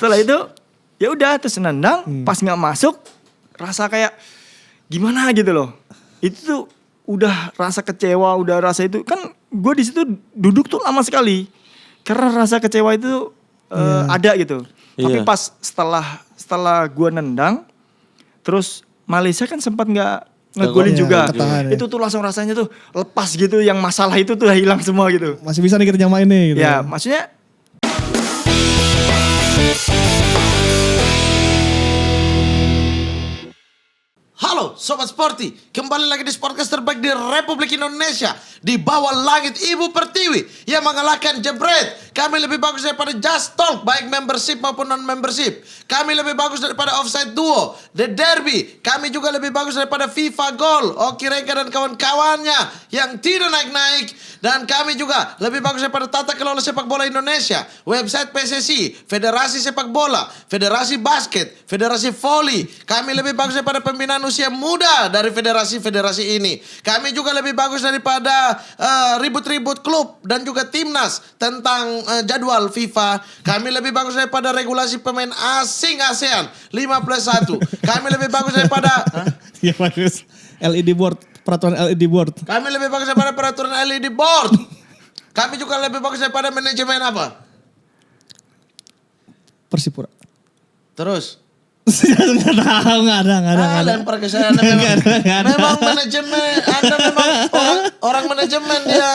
Setelah itu ya udah terus nendang, pas nggak masuk rasa kayak gimana gitu loh. Itu tuh udah rasa kecewa, udah rasa itu kan gue di situ duduk tuh lama sekali karena rasa kecewa itu ada gitu. Tapi pas setelah gue nendang, terus Malaysia kan sempat nggak ngegolin juga. Itu tuh langsung rasanya tuh lepas gitu, yang masalah itu tuh hilang semua gitu. Masih bisa nih kita nyamain nih gitu. Ya maksudnya. Halo Sobat Sporty, kembali lagi di Sportcast terbaik di Republik Indonesia. Di bawah langit Ibu Pertiwi yang mengalahkan Jebret. Kami lebih bagus daripada Just Talk, baik membership maupun non-membership. Kami lebih bagus daripada Offside Duo, The Derby. Kami juga lebih bagus daripada FIFA Goal, Oki Reka dan kawan-kawannya yang tidak naik-naik. Dan kami juga lebih bagus daripada Tata Kelola Sepak Bola Indonesia, website PSSI, Federasi Sepak Bola, Federasi Basket, Federasi Volley. Kami lebih bagus daripada pembinaan usia muda dari federasi-federasi ini. Kami juga lebih bagus daripada ribut-ribut klub dan juga timnas tentang jadwal FIFA. Kami lebih bagus daripada regulasi pemain asing ASEAN 5+1. Kami lebih bagus daripada Ya bagus. LED board, peraturan LED board. Kami lebih bagus daripada peraturan LED board. Kami juga lebih bagus daripada manajemen apa? Persipura. Terus? Nggak ada. Lempar ke sana memang manajemen. Anda memang orang manajemen ya.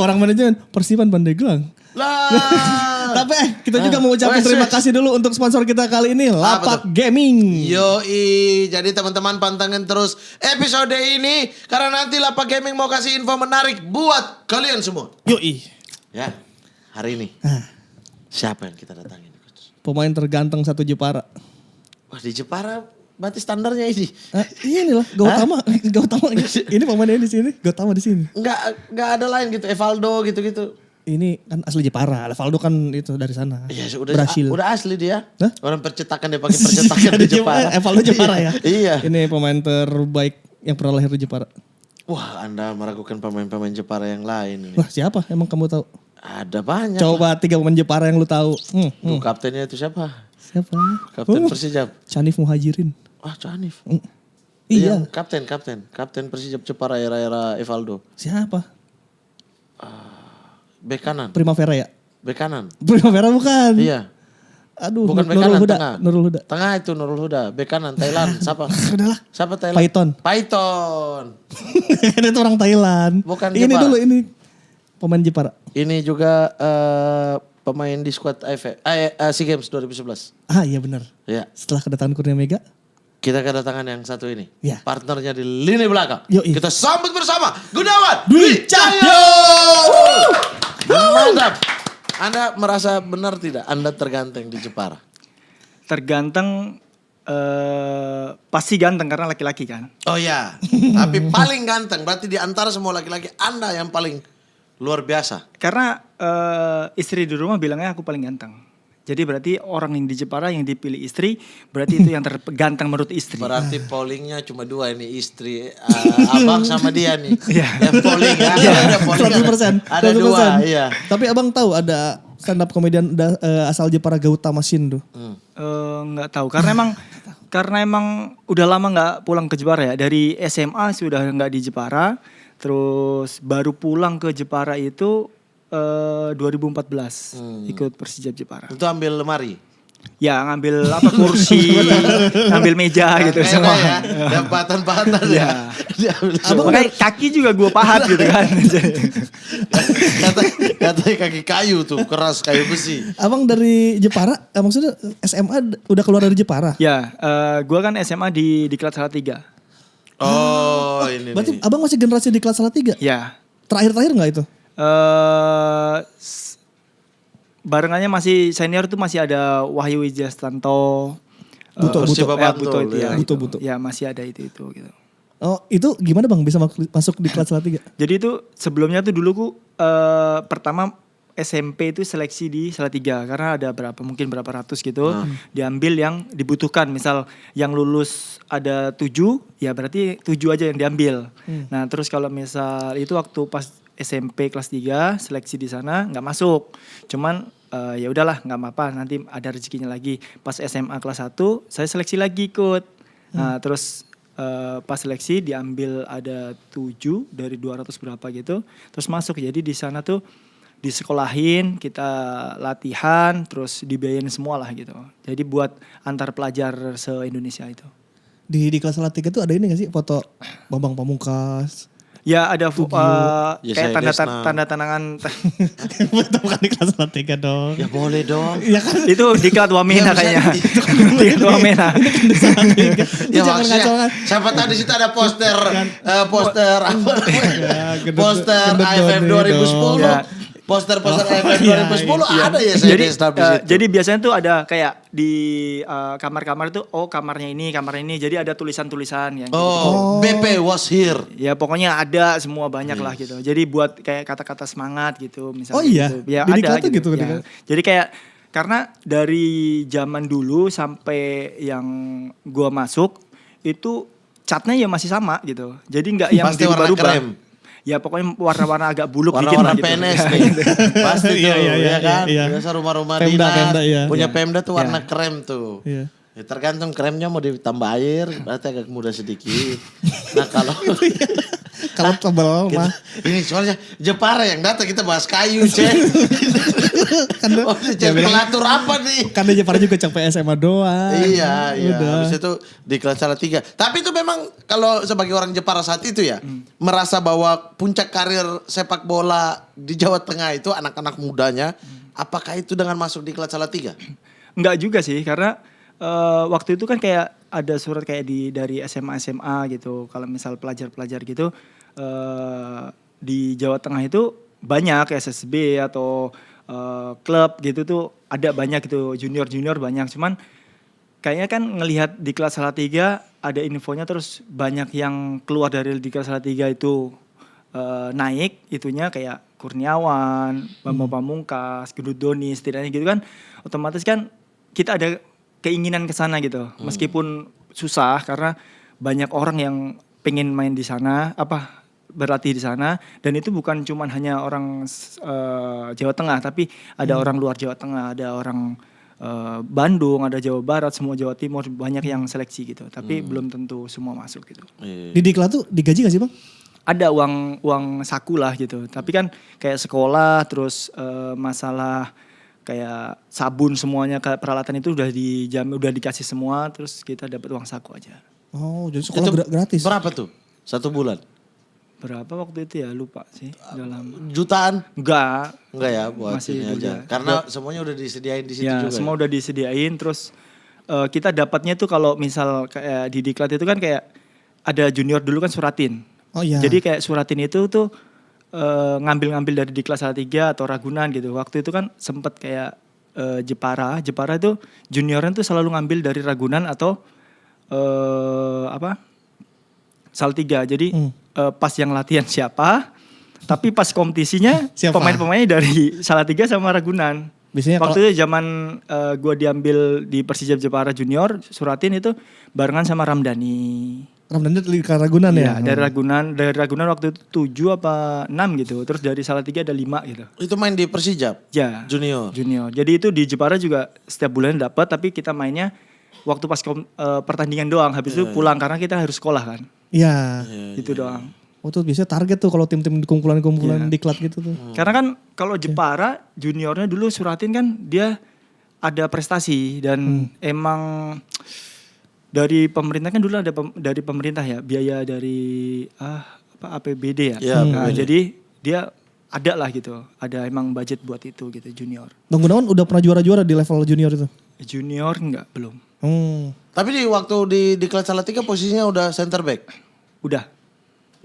Orang manajemen Persipan Pandeglang. Lah. Tapi kita juga mau ucapin terima kasih dulu untuk sponsor kita kali ini, Lapak Gaming. Yoi, jadi teman-teman pantengin terus episode ini karena nanti Lapak Gaming mau kasih info menarik buat kalian semua. Yoi. Ya, hari ini siapa yang kita datangin? Pemain terganteng satu Jepara. Wah, di Jepara berarti standarnya ini. Ini loh, Gautama. Ini pemainnya di sini, Gautama di sini. Enggak ada lain gitu, Evaldo gitu-gitu. Ini kan asli Jepara, Evaldo kan itu dari sana. Iya, Brasil. udah asli dia. Hah? Orang percetakan dia pakai percetakan di Jepara. Evaldo Jepara ya. Iya. Ini pemain terbaik yang pernah lahir di Jepara. Wah, Anda meragukan pemain-pemain Jepara yang lain ini. Wah, siapa? Emang kamu tahu? Ada banyak. Coba 3 pemain Jepara yang lu tahu. Tuh, kaptennya itu siapa? Siapa? Kapten Persijap. Chanif Muhajirin. Wah, Canif. Iya. Kapten Persijap Jepara era Evaldo. Siapa? Bek kanan. Primavera ya? Bek kanan. Primavera bukan. Iya. Aduh, Bukan bek kanan, tengah. Nurul Huda. Tengah itu Nurul Huda. Bek kanan Thailand. Siapa? Udahlah. Siapa Thailand? Python. Itu orang Thailand. Bukan ini Jepara. dulu ini pemain Jepara. Ini juga pemain di squad SEA Games 2011. Ah iya benar. Ya. Setelah kedatangan Kurnia Mega. Kita kedatangan yang satu ini. Ya. Partnernya di lini belakang. Yoi. Kita sambut bersama Gunawan Dwi Cahyo. Mantap. Anda merasa benar tidak Anda terganteng di Jepara? Terganteng pasti ganteng karena laki-laki kan. Oh ya. Tapi paling ganteng berarti di antara semua laki-laki Anda yang paling luar biasa. Karena istri di rumah bilangnya aku paling ganteng. Jadi berarti orang yang di Jepara yang dipilih istri berarti itu yang terganteng menurut istri. Berarti pollingnya cuma 2 ini istri abang sama dia nih. Yang polling ya. Ada polling 100%. Ada 2 iya. Tapi abang tahu ada stand up komedian asal Jepara Gautama Shindo. Nggak tahu karena emang udah lama nggak pulang ke Jepara ya. Dari SMA sudah nggak di Jepara. Terus baru pulang ke Jepara itu 2014 ikut Persijap Jepara. Itu ambil lemari. Ya ngambil kursi, ngambil meja gitu semua. Ya, dan pahatan ya. Makanya kaki juga gue pahat gitu kan. Katanya kaki kayu tuh, keras kayu besi. Abang dari Jepara, maksudnya SMA udah keluar dari Jepara? Ya, gue kan SMA di Diklat Salatiga. Oh, ini berarti nih. abang masih generasi Diklat Salatiga? Ya. Terakhir nggak itu? Barengannya masih senior tuh masih ada Wahyu Wijastanto, Buto itu ya. Buto. Ya masih ada itu gitu. Oh itu gimana bang bisa masuk di kelas Salatiga? Jadi itu sebelumnya tuh dulu pertama SMP itu seleksi di Salatiga karena ada mungkin berapa ratus gitu diambil yang dibutuhkan. Misal yang lulus ada 7 ya berarti 7 aja yang diambil. Nah terus kalau misal itu waktu pas SMP kelas 3 seleksi di sana nggak masuk. Cuman ya udahlah nggak apa-apa nanti ada rezekinya lagi. Pas SMA kelas 1 saya seleksi lagi ikut. Nah, terus pas seleksi diambil ada 7 dari 200 berapa gitu. Terus masuk. Jadi di sana tuh disekolahin, kita latihan, terus dibiayain semua lah gitu. Jadi buat antar pelajar se-Indonesia itu. Di kelas salah 3 tuh ada ini gak sih foto Bambang Pamungkas? Ya ada Yesaya kayak Desna. tanda tangan. Itu bukan di kelas salah 3 dong. Ya boleh dong. Iya kan? Itu diklat Wamena Ya, bisa kayaknya. itu Diklat Wamena. Itu jangan maksudnya, ngaco kan. siapa tahu di situ ada poster poster apa namanya? gendut- Poster gendut AFF Doni 2010. dong. Poster-poster Oh, AFF iya, 2010 iya. ada ya saya Jadi, di situ. jadi biasanya tuh ada kayak di kamar-kamar itu, kamarnya ini, kamar ini. Jadi ada tulisan-tulisan yang gitu. Oh, BP was here. Ya pokoknya ada semua banyak lah gitu. Jadi buat kayak kata-kata semangat gitu misalnya. Oh iya? Gitu. Ya Di ada diklat tuh gitu. gitu, Ya. diklat. Jadi kayak karena dari zaman dulu sampai yang gua masuk itu catnya ya masih sama gitu. Jadi nggak yang Pasti warna dirubah-rubah. krem. Ya pokoknya warna-warna agak buluk dikit Warna-warna lah gitu. PNS Ya, nih. gitu. Pasti tuh, Iya, ya kan? iya. Biasa rumah-rumah Pemda, dinas. Pemda, iya. Punya Iya. Pemda tuh warna Iya. krem tuh. Iya. Ya, tergantung kremnya mau ditambah air, berarti agak mudah sedikit. Nah kalau Kalau tebal mah. ini soalnya Jepara yang datang kita bahas kayu, Cek. Kan Oh, Cek pelatur apa nih? kan dia Jepara juga sampai SMA doang. Iya, iya. Udah. Habis itu di kelas salah 3. Tapi itu memang kalau sebagai orang Jepara saat itu ya, merasa bahwa puncak karir sepak bola di Jawa Tengah itu anak-anak mudanya, apakah itu dengan masuk di kelas salah 3? Enggak juga sih karena waktu itu kan kayak ada surat kayak dari SMA gitu. Kalau misal pelajar-pelajar gitu di Jawa Tengah itu banyak SSB atau klub gitu tuh ada banyak gitu, junior banyak. Cuman kayaknya kan ngelihat di kelas salah 3 ada infonya terus banyak yang keluar dari di kelas salah 3 itu naik itunya kayak Kurniawan, Bambang Pamungkas, Gendut Doni, setidaknya gitu kan. Otomatis kan kita ada keinginan ke sana gitu. Meskipun susah karena banyak orang yang pengen main di sana, berlatih di sana, dan itu bukan cuman hanya orang Jawa Tengah, tapi ada orang luar Jawa Tengah, ada orang Bandung, ada Jawa Barat, semua Jawa Timur, banyak yang seleksi gitu. Tapi belum tentu semua masuk gitu. Di diklat tuh digaji gak sih bang? Ada uang saku lah gitu. Tapi kan kayak sekolah, terus masalah kayak sabun semuanya, kayak peralatan itu udah udah dikasih semua, terus kita dapat uang saku aja. Oh jadi sekolah Itu gratis. Berapa tuh? 1 bulan? Berapa waktu itu ya lupa sih. Udah lama. Jutaan? Enggak. Enggak ya buat Masih ini aja. juga. Karena semuanya udah disediain di situ Ya juga. semua udah disediain, terus kita dapatnya tuh kalau misal kayak di diklat itu kan kayak ada junior dulu kan suratin. Oh iya. Jadi kayak suratin itu tuh ngambil dari diklat salah 3 atau Ragunan gitu. Waktu itu kan sempet kayak Jepara itu juniornya tuh selalu ngambil dari Ragunan atau Salatiga. Jadi pas yang latihan siapa, tapi pas kompetisinya Siapa? pemain-pemainnya dari Salatiga sama Ragunan. Biasanya Waktu itu zaman gue diambil di Persija Jepara Junior, suratin itu barengan sama Ramdhani. Ramdhani dari Ragunan ya? Iya, dari Ragunan waktu itu 7 apa 6 gitu. Terus dari Salatiga ada 5 gitu. Itu main di Persija? Ya. Junior? Junior. Jadi itu di Jepara juga setiap bulan dapat, tapi kita mainnya waktu pas pertandingan doang. Habis itu pulang karena kita harus sekolah kan. Iya. Itu doang. Oh tuh biasanya target tuh kalau tim-tim kumpulan-kumpulan Iya. diklat gitu tuh. Karena kan kalau Jepara juniornya dulu suratin kan dia ada prestasi dan emang dari pemerintah kan dulu ada dari pemerintah ya biaya dari APBD ya. Iya, Nah, APBD. jadi dia ada lah gitu, ada emang budget buat itu gitu junior. Bang Gunawan udah pernah juara-juara di level junior itu? Junior enggak belum. Tapi di waktu di kelas salah 3 posisinya udah center back? Udah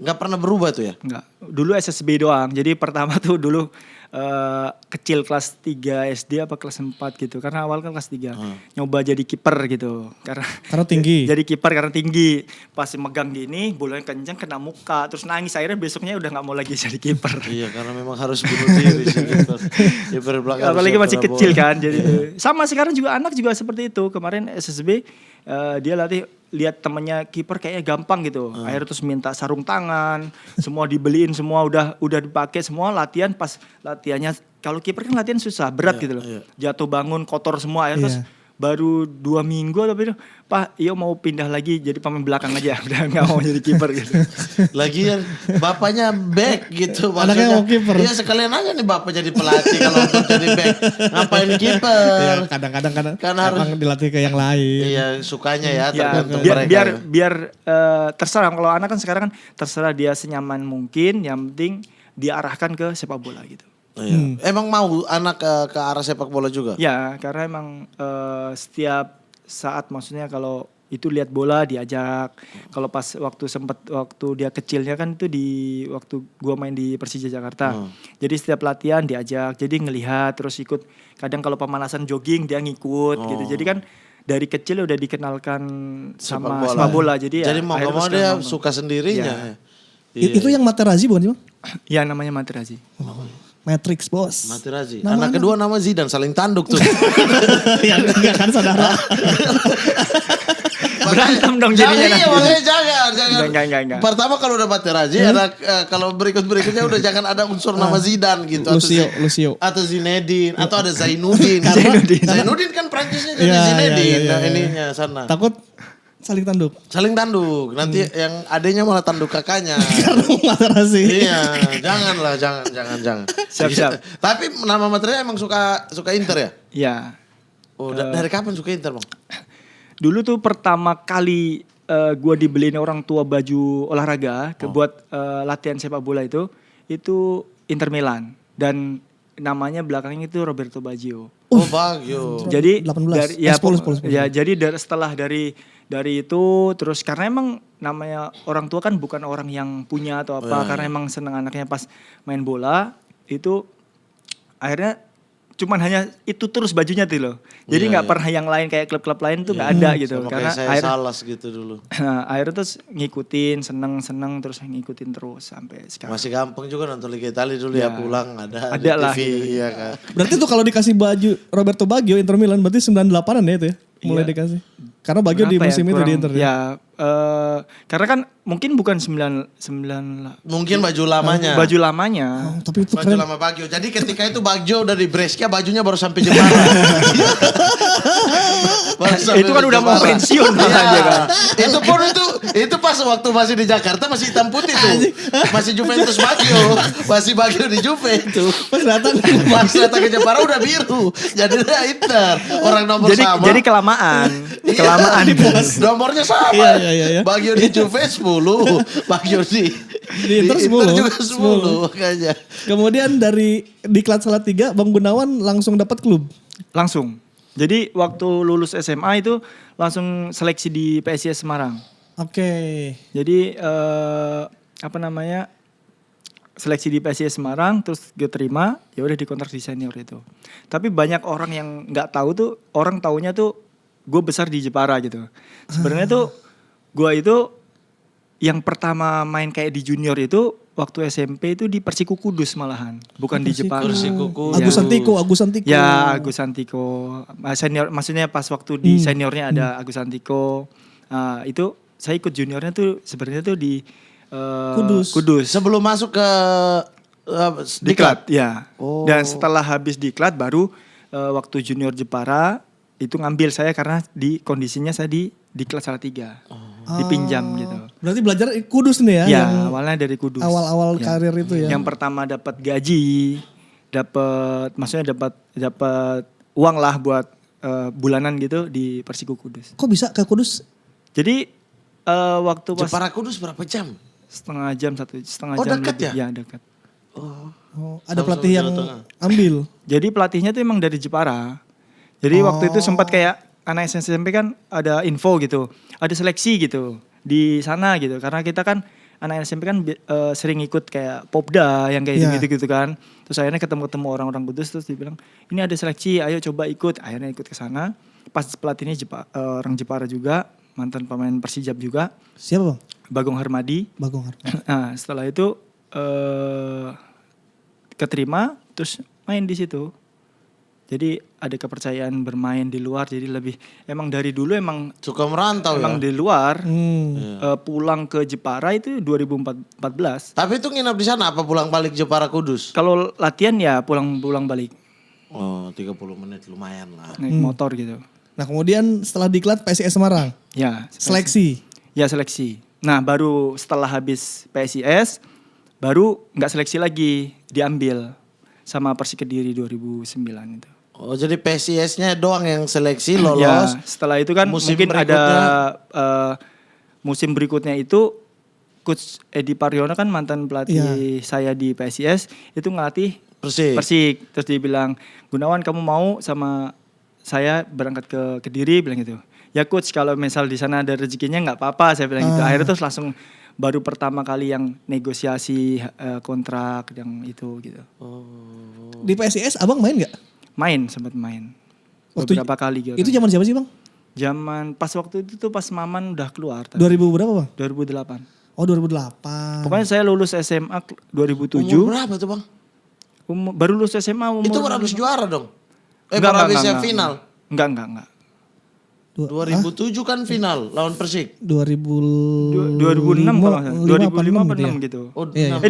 Nggak pernah berubah tuh ya? enggak. Dulu SSB doang. Jadi pertama tuh dulu kecil kelas 3 SD apa kelas 4 gitu. Karena awal kan kelas 3. Nyoba jadi kiper gitu. Karena tinggi. Jadi kiper karena tinggi. Pas megang gini, bolanya kenceng kena muka, terus nangis. Akhirnya besoknya udah nggak mau lagi jadi kiper. Iya karena memang harus bunuh diri sih gitu. Kiper belakang Apalagi harus masih siap kena kecil bola. kan. Jadi sama sekarang juga anak juga seperti itu. Kemarin SSB dia latih lihat temennya kiper kayaknya gampang gitu. Akhirnya terus minta sarung tangan, semua dibeliin, semua udah dipakai semua latihan. Pas latihannya kalau kiper kan latihan susah, berat gitu loh. Jatuh bangun kotor semua akhirnya terus baru 2 minggu tapi Pak, Iyo mau pindah lagi jadi pemain belakang aja. Udah gak mau jadi kiper gitu. Lagian bapaknya back gitu. Anaknya mau kiper. Iya sekalian aja nih bapak jadi pelatih kalau untuk jadi back. Ngapain kiper? Iya, kadang-kadang Kan harus emang dilatih ke yang lain. iya sukanya ya Ya, tergantung biar mereka. biar ya. biar terserah kalau anak kan sekarang kan terserah dia senyaman mungkin, yang penting diarahkan ke sepak bola gitu. Iya. Emang mau anak ke arah sepak bola juga? Ya, karena emang setiap saat maksudnya kalau itu lihat bola diajak. Kalau pas waktu dia kecilnya kan itu di waktu gua main di Persija Jakarta. Jadi setiap latihan diajak. Jadi ngelihat terus ikut. Kadang kalau pemanasan jogging dia ngikut gitu. Jadi kan dari kecil udah dikenalkan sama sepak bola. Jadi ya mau akhirnya gak mau terus dia ngomong. suka sendirinya. Iya. Itu yang Materazzi bukan sih Bang? Ya namanya Materazzi. Matrix bos. Materazzi. Nama Anak kedua nama Zidane saling tanduk tuh. Yang enggak kan saudara. Berantem dong jadinya Iya nanti. makanya jangan. Enggak. Pertama kalau udah Materazzi anak kalau berikutnya udah jangan ada unsur nama Zidane gitu. Lucio. Atau Zinedine atau ada Zainuddin. Zainuddin kan Prancisnya jadi Iya, Zinedine. iya, Nah, iya. ininya sana. Takut saling tanduk. Saling tanduk. Nanti yang adanya malah tanduk kakaknya. Karena Materazzi. Iya, janganlah, jangan. Siap. Tapi nama Materazzi emang suka Inter ya? Ya. Oh, dari kapan suka Inter, Bang? Dulu tuh pertama kali gue dibeliin orang tua baju olahraga buat latihan sepak bola itu Inter Milan dan namanya belakangnya itu Roberto Baggio. Oh, Baggio. Jadi 18. dari ya, 10. ya jadi setelah dari itu terus karena emang namanya orang tua kan bukan orang yang punya atau apa karena emang seneng anaknya pas main bola itu akhirnya cuman hanya itu terus bajunya tuh loh. Jadi nggak pernah yang lain kayak klub-klub lain tuh nggak ada gitu. Sama Karena kayak saya akhirnya, Salas gitu dulu. akhirnya terus ngikutin seneng terus ngikutin terus sampai sekarang. Masih gampang juga nonton Liga Italia dulu ya pulang ada di Ada lah, TV gitu. iya kan. Berarti tuh kalau dikasih baju Roberto Baggio Inter Milan berarti 98-an ya itu ya? Mulai dikasih. Karena Baggio di Kenapa musim itu kurang- di Inter ya. Ya, karena kan mungkin bukan 9 Mungkin baju lamanya. baju lamanya. Oh, tapi itu Baju keren. lama Baggio. Jadi ketika itu Baggio udah di Brescia bajunya baru sampai Jepara. Baru sampai Itu kan udah mau Jepara. pensiun malah Iya. dia kan. Itu pas waktu masih di Jakarta masih hitam putih tuh. Masih Juventus Baggio. Masih Baggio di Juve itu. Pas datang Pas datang ke Jepara udah biru. Jadi dia Inter. Orang nomor sama. Jadi kelamaan. Iya, Kelamaan. Nomornya sama. Iya. Baggio di Juve 10. Baggio di Inter 10. juga 10 makanya. Kemudian dari Diklat Salatiga Bang Gunawan langsung dapat klub. Langsung. Jadi waktu lulus SMA itu langsung seleksi di PSIS Semarang. Oke. Jadi seleksi di PSIS Semarang terus gue terima, ya udah dikontrak di senior itu. Tapi banyak orang yang nggak tahu tuh, orang taunya tuh gue besar di Jepara gitu. Sebenarnya tuh gue itu yang pertama main kayak di junior itu waktu SMP itu di Persiku Kudus malahan, bukan di Jepara. Persiku Kudus. Agus Antiko. Ya, Agus Antiko. Senior, maksudnya pas waktu di seniornya ada Agus Antiko. Itu saya ikut juniornya tuh sebenarnya tuh di Kudus. Sebelum masuk ke Diklat, ya. Oh. Dan setelah habis Diklat baru waktu junior Jepara itu ngambil saya karena di kondisinya saya di Diklat Salatiga. Dipinjam gitu. Berarti belajar Kudus nih ya? Ya, yang awalnya dari Kudus. awal-awal Ya. karir itu ya? Yang pertama dapat gaji, maksudnya dapat uang lah buat bulanan gitu di Persiku Kudus. Kok bisa ke Kudus? Jadi waktu pas Jepara Kudus berapa jam? setengah jam setengah Oh, jam dekat lebih. ya? Ya dekat. Oh, ada Sama-sama pelatih yang Jawa Tengah. ambil. Jadi pelatihnya tuh emang dari Jepara. Jadi waktu itu sempat kayak anak SMP kan ada info gitu, ada seleksi gitu di sana gitu. Karena kita kan anak SMP kan sering ikut kayak Popda yang kayak Iya. gitu kan. Terus akhirnya ketemu orang-orang Kudus terus dibilang ini ada seleksi, ayo coba ikut. Akhirnya ikut ke sana. Pas pelatihnya orang Jepara juga, mantan pemain Persijap juga, Siapa Bang? Bagong Harmadi. Bagong Harmadi. Nah, setelah itu keterima terus main di situ. Jadi ada kepercayaan bermain di luar, jadi lebih emang dari dulu emang Suka merantau emang ya. di luar. Hmm. Pulang ke Jepara itu 2014. Tapi itu nginap di sana apa pulang balik Jepara Kudus? Kalau latihan ya pulang balik Oh 30 menit lumayan lah. naik motor gitu. Nah kemudian setelah diklat PSIS Semarang, Ya seleksi. Ya seleksi. Nah baru setelah habis PSIS baru nggak seleksi lagi, diambil sama Persik Kediri 2009 itu. Oh jadi PSIS-nya doang yang seleksi Ya lolos. setelah itu kan Musim mungkin ada berikutnya. musim berikutnya itu Coach Edi Paryono kan mantan pelatih saya di PSIS itu ngelatih Persik. Terus dia bilang, Gunawan kamu mau sama saya berangkat ke Kediri, bilang gitu. Ya coach kalau misal di sana ada rezekinya nggak apa-apa, saya bilang gitu. Akhirnya terus langsung baru pertama kali yang negosiasi kontrak yang itu gitu. Di PSIS abang main nggak? Sempat main. Waktu- Beberapa kali gitu. Itu zaman siapa sih bang? Zaman pas waktu itu tuh pas Maman udah keluar. 2000 berapa bang? 2008. Oh 2008. Pokoknya saya lulus SMA 2007. Umur berapa tuh bang? Baru lulus SMA umur. Itu baru habis juara dong? Enggak, baru habis enggak, yang enggak. final? Enggak. 2007 kan final lawan Persik. 2006 2006 kalau nggak salah. 2005 apa 6 ya? gitu. Oh, Iya, enam.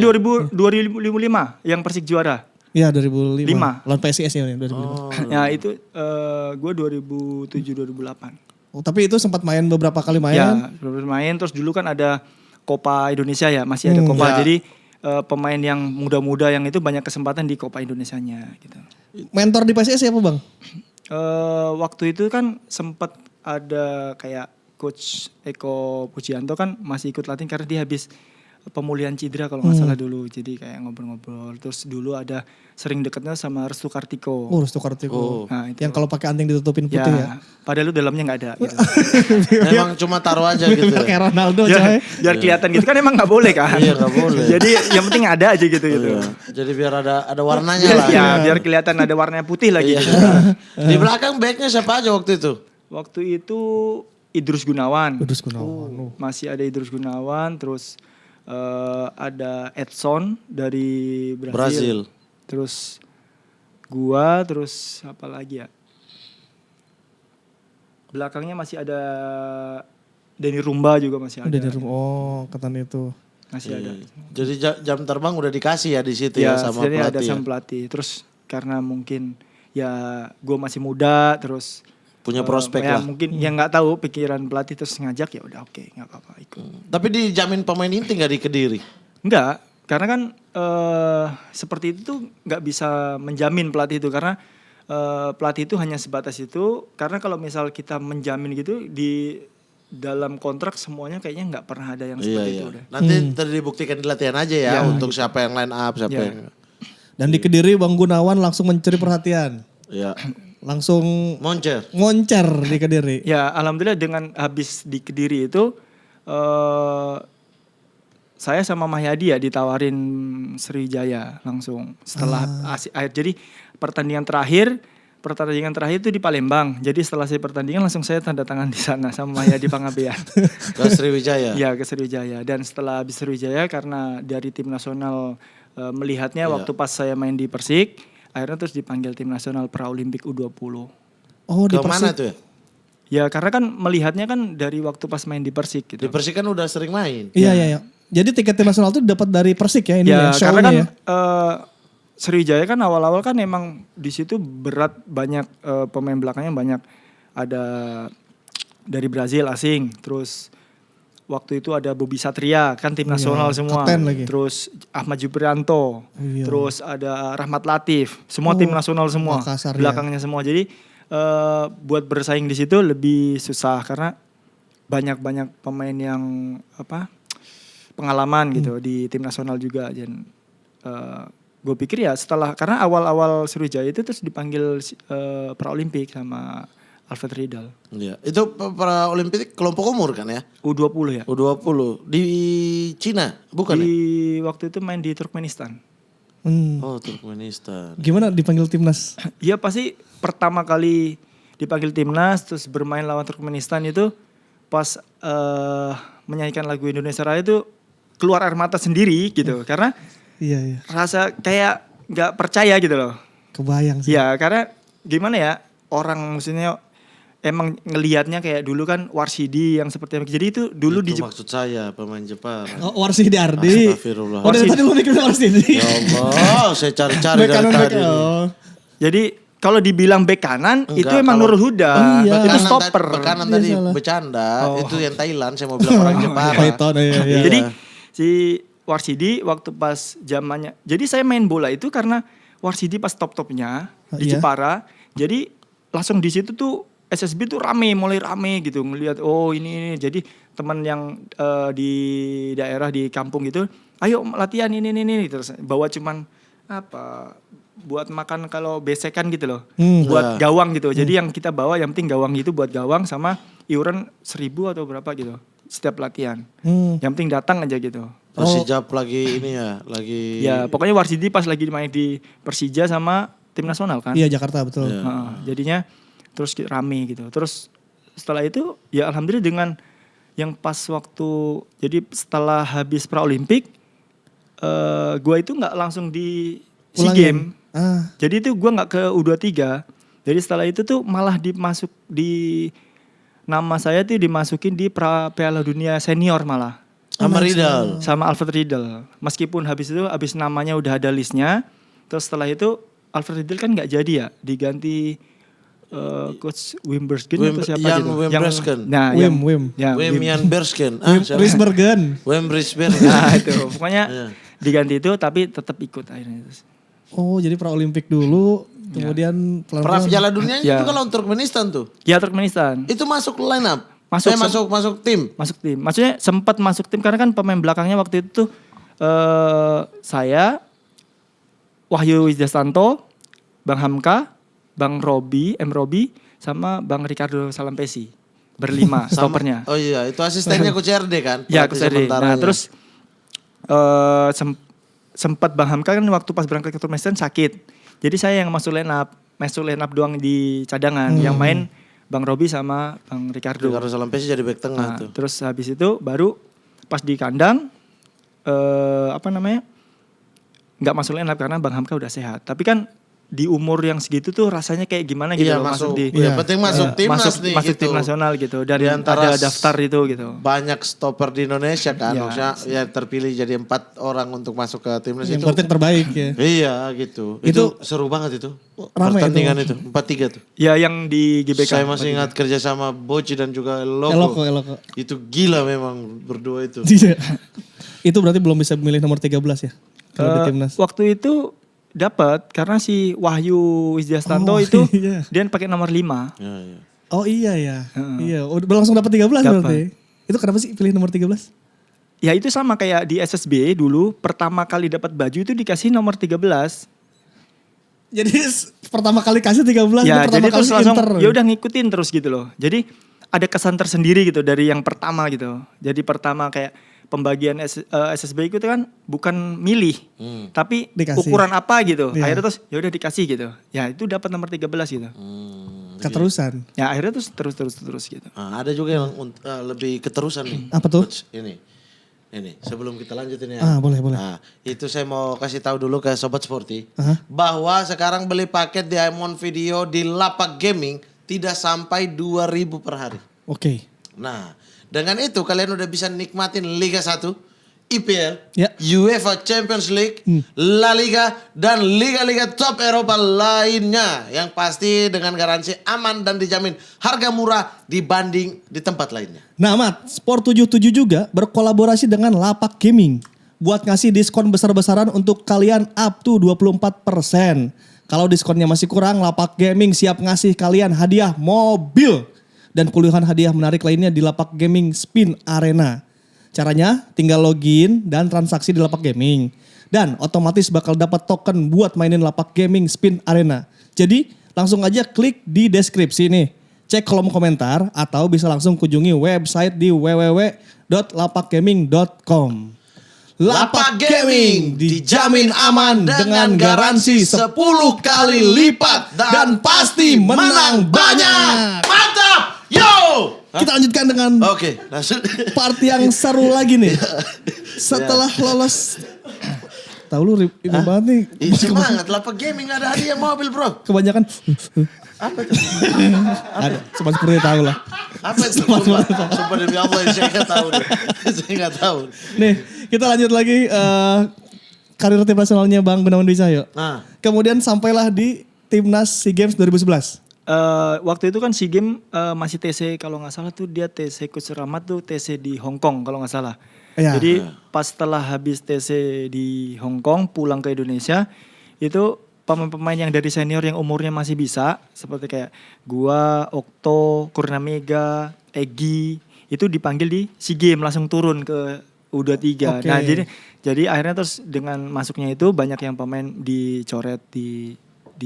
2005 yang Persik juara. Iya 2005. Lima. Lawan PSIS ya 2005. Ya itu gue 2007-2008. Oh, tapi itu sempat main beberapa kali main. Ya bermain terus dulu kan ada Copa Indonesia ya, masih ada Copa. Ya. Jadi pemain yang muda-muda yang itu banyak kesempatan di Copa Indonesianya gitu. Mentor di PSIS siapa bang? Waktu itu kan sempat ada kayak Coach Eko Pujianto kan masih ikut latihan karena dia habis pemulihan cedera kalau nggak salah dulu. Jadi kayak ngobrol-ngobrol. Terus dulu ada sering deketnya sama Restu Kartiko. Oh Restu Kartiko. Nah, itu. Yang kalau pakai anting ditutupin putih ya. Padahal lu dalamnya nggak ada. Gitu. Memang cuma taruh aja gitu. Biar kayak Ronaldo coy. Biar kelihatan gitu kan emang nggak boleh kan. Iya, nggak boleh. Jadi yang penting ada aja gitu. Iya. Jadi biar ada warnanya lah. Ya, biar kelihatan ada warnanya putih lagi. Iya. Gitu. Di belakang backnya siapa aja waktu itu? Waktu itu Idrus Gunawan. Kudus Gunawan. Masih ada Idrus Gunawan, terus ada Edson dari Brasil. Terus gua, terus apa lagi ya? Belakangnya masih ada Denny Rumba juga masih ada. Udah dari oh ketan itu. Masih ada. Jadi jam terbang udah dikasih ya di situ Ya, ya sama sebenarnya ada pelatih. sama pelatih. Terus karena mungkin ya gua masih muda, terus Punya prospek ya lah. mungkin yang nggak tahu pikiran pelatih terus ngajak ya udah oke, nggak apa-apa ikut. Tapi dijamin pemain inti gak di Kediri? Enggak, karena kan seperti itu tuh nggak bisa menjamin pelatih itu karena pelatih itu hanya sebatas itu. Karena kalau misal kita menjamin gitu di dalam kontrak semuanya kayaknya nggak pernah ada yang seperti itu. Udah. Nanti dibuktikan di latihan aja ya, Ya, untuk siapa yang line up, siapa Ya. yang... Dan di Kediri Bang Gunawan langsung mencuri perhatian. Ya. Langsung Moncer. ngoncer di Kediri. Ya alhamdulillah dengan habis di Kediri itu saya sama Mahyadi ya ditawarin Sriwijaya langsung setelah jadi pertandingan terakhir itu di Palembang. Jadi setelah saya pertandingan langsung saya tanda tangan di sana sama Mahyadi Pangabean. Ke Sriwijaya. Ya ke Sriwijaya. Dan setelah habis Sriwijaya karena dari tim nasional melihatnya waktu pas saya main di Persik, akhirnya terus dipanggil tim nasional Praolimpik U20. Oh di Ke mana Persik. tuh ya? Ya karena kan melihatnya kan dari waktu pas main di Persik gitu. Di Persik kan udah sering main. Iya. Jadi tiket tim nasional itu dapat dari Persik ya ini Ya, ya, karena show-nya kan ya. Sriwijaya kan awal-awal kan emang di situ berat, banyak pemain belakangnya banyak, ada dari Brazil asing, terus waktu itu ada Bobby Satria kan tim nasional semua, kapten lagi. terus Ahmad Juprianto, Iya. terus ada Rahmat Latif, semua tim nasional semua, Makassar, ya. belakangnya semua. Jadi buat bersaing di situ lebih susah karena banyak pemain yang pengalaman gitu di tim nasional juga. Dan gue pikir ya setelah, karena awal-awal Sriwijaya itu terus dipanggil Praolimpik sama Alfred Riedel. Iya. Itu para Olimpik kelompok umur kan ya? U20 ya. U20 di Cina, bukan ya? Waktu itu main di Turkmenistan. Oh, Turkmenistan. Gimana dipanggil timnas? Iya pasti pertama kali dipanggil timnas terus bermain lawan Turkmenistan itu pas menyanyikan lagu Indonesia Raya itu keluar air mata sendiri gitu. Karena Iya. rasa kayak nggak percaya gitu loh. Kebayang sih. Ya karena gimana ya, orang maksudnya emang ngelihatnya kayak dulu kan Warsidi yang seperti jadi itu dulu Itu maksud saya pemain Jepara. Oh, Warsidi Ardi. Astagfirullah. Oh, dari tadi lu mikir Warsidi. Ya Allah, saya cari-cari dari tadi. Jadi kalau dibilang bek kanan Enggak, itu emang kalau- Nurul Huda, Oh, iya. itu stopper. Bek kanan Iya, tadi salah. bercanda, itu yang Thailand, saya mau bilang orang Jepara. Python, iya. Jadi si Warsidi waktu pas zamannya, jadi saya main bola itu karena Warsidi pas top-topnya di Iya. Jepara, jadi langsung di situ tuh SSB tuh mulai rame gitu ngelihat oh ini. Jadi teman yang di daerah di kampung gitu, ayo latihan ini terus bawa cuman apa buat makan kalau besekan gitu loh, buat gawang gitu. Jadi yang kita bawa yang penting gawang itu buat gawang sama iuran 1.000 atau berapa gitu setiap latihan. Yang penting datang aja gitu. Persijap lagi ini ya, lagi. Ya pokoknya Warsidi pas lagi main di Persija sama tim nasional kan. Iya, Jakarta betul. Jadinya terus rame gitu. Terus setelah itu ya alhamdulillah dengan yang pas waktu jadi setelah habis Praolimpik gua itu nggak langsung di SEA Ulangin. Games. Ah. Jadi itu gua nggak ke U23. Jadi setelah itu tuh malah nama saya tuh dimasukin di Piala Dunia Senior malah. Sama Ridal. Sama Alfred Riedel. Meskipun habis namanya udah ada listnya. Terus setelah itu Alfred Riedel kan nggak jadi ya, diganti coach Wim Bersken atau siapa Jan gitu. Wim Bersken. Nah, Wim. Ya, Wim Jan Bersken. Risbergen. Wim Bersken. Nah, itu pokoknya Iya. diganti itu tapi tetap ikut akhirnya. Oh, jadi Praolimpik dulu, kemudian Pra pelan-pelan. Piala Dunianya Ya. juga lawan Turkmenistan tuh. Ya Turkmenistan. Itu masuk line up. Masuk, Masuk tim. Masuk tim. Maksudnya sempat masuk tim karena kan pemain belakangnya waktu itu tuh saya, Wahyu Wisdastanto, Bang Hamka, Bang Robi, sama Bang Ricardo Salampesi. Berlima stoppernya. Oh iya, itu asistennya Coach RD kan? Ya, pelatih Coach RD. Nah, sementaranya. terus sempat Bang Hamka kan waktu pas berangkat ke Turkmenistan sakit. Jadi saya yang masuk line up doang di cadangan. Yang main Bang Robi sama Bang Ricardo. Ricardo Salampesi jadi back tengah Nah, tuh. terus habis itu baru pas di kandang nggak masuk line up karena Bang Hamka udah sehat. Tapi kan di umur yang segitu tuh rasanya kayak gimana gitu Iya, loh masuk. di Iya, penting masuk timnas nih masuk gitu. tim nasional gitu dan Di antara ada daftar itu gitu. Banyak stopper di Indonesia kan, Ya. maksudnya ya terpilih jadi 4 orang untuk masuk ke timnas Yang itu. penting terbaik ya. Iya gitu. Itu seru banget itu. Rame Pertandingan itu 4-3 tuh. Ya yang di GBK. Saya masih ingat kerja sama Boci dan juga Eloko. Eloko. Itu gila memang berdua itu. Iya. Itu berarti belum bisa memilih nomor 13 ya? Kalau di timnas. Waktu itu dapat karena si Wahyu Wisdiastanto Oh, itu iya. dia pakai nomor 5. Ya, ya. Oh iya ya. Iya, udah langsung dapat 13 berarti. Itu kenapa sih pilih nomor 13? Ya itu sama kayak di SSB dulu pertama kali dapat baju itu dikasih nomor 13. Jadi pertama kali kasih 13, Ya pertama jadi kali terus langsung Inter. ya udah ngikutin terus gitu loh. Jadi ada kesan tersendiri gitu dari yang pertama gitu. Jadi pertama kayak pembagian SSB itu kan bukan milih, tapi Dikasih. ukuran apa gitu. Iya. Akhirnya terus ya udah dikasih gitu. Ya itu dapat nomor 13 gitu. Keterusan. Ya akhirnya terus gitu. Nah, ada juga yang lebih keterusan nih. Apa tuh? Coach. Ini sebelum kita lanjut ini ya. Boleh. Nah, itu saya mau kasih tahu dulu ke Sobat Sporty. Aha. Bahwa sekarang beli paket Diamond Video di Lapak Gaming tidak sampai 2.000 per hari. Oke. Nah, dengan itu kalian udah bisa nikmatin Liga 1, IPL, Ya. UEFA Champions League, La Liga, dan liga-liga top Eropa lainnya. Yang pasti dengan garansi aman dan dijamin harga murah dibanding di tempat lainnya. Nah Mat, Sport77 juga berkolaborasi dengan Lapak Gaming. Buat ngasih diskon besar-besaran untuk kalian up to 24%. Kalau diskonnya masih kurang, Lapak Gaming siap ngasih kalian hadiah mobil. Dan puluhan hadiah menarik lainnya di Lapak Gaming Spin Arena. Caranya tinggal login dan transaksi di Lapak Gaming. Dan otomatis bakal dapat token buat mainin Lapak Gaming Spin Arena. Jadi langsung aja klik di deskripsi nih. Cek kolom komentar atau bisa langsung kunjungi website di www.lapakgaming.com. Lapak Gaming dijamin aman dengan garansi 10 kali lipat dan pasti menang banyak. Mantap! Yo! Kita lanjutkan dengan Oke, langsung. part yang seru lagi nih. Setelah lolos tahu lu ini banget nih. Ih, semangat, Lapak Gaming ada hadiah mobil bro. Kebanyakan Apa itu? ada, sobat seperti tahu lah. Apa itu? Sumpah demi Allah saya nggak tahu deh. Saya nggak tahu. Nih, kita lanjut lagi karir tim nasionalnya Bang Gunawan Dwi Cahyo. Nah, Kemudian sampailah di Timnas SEA Games 2011. Waktu itu kan SEA Games masih TC kalau nggak salah tuh dia TC Coach Rahmat tuh TC di Hong Kong kalau nggak salah. Iya. Jadi pas setelah habis TC di Hong Kong pulang ke Indonesia itu pemain-pemain yang dari senior yang umurnya masih bisa seperti kayak gua, Okto, Kurna Mega, Egi itu dipanggil di SEA Games langsung turun ke U23. Oke. Nah jadi akhirnya terus dengan masuknya itu banyak yang pemain dicoret di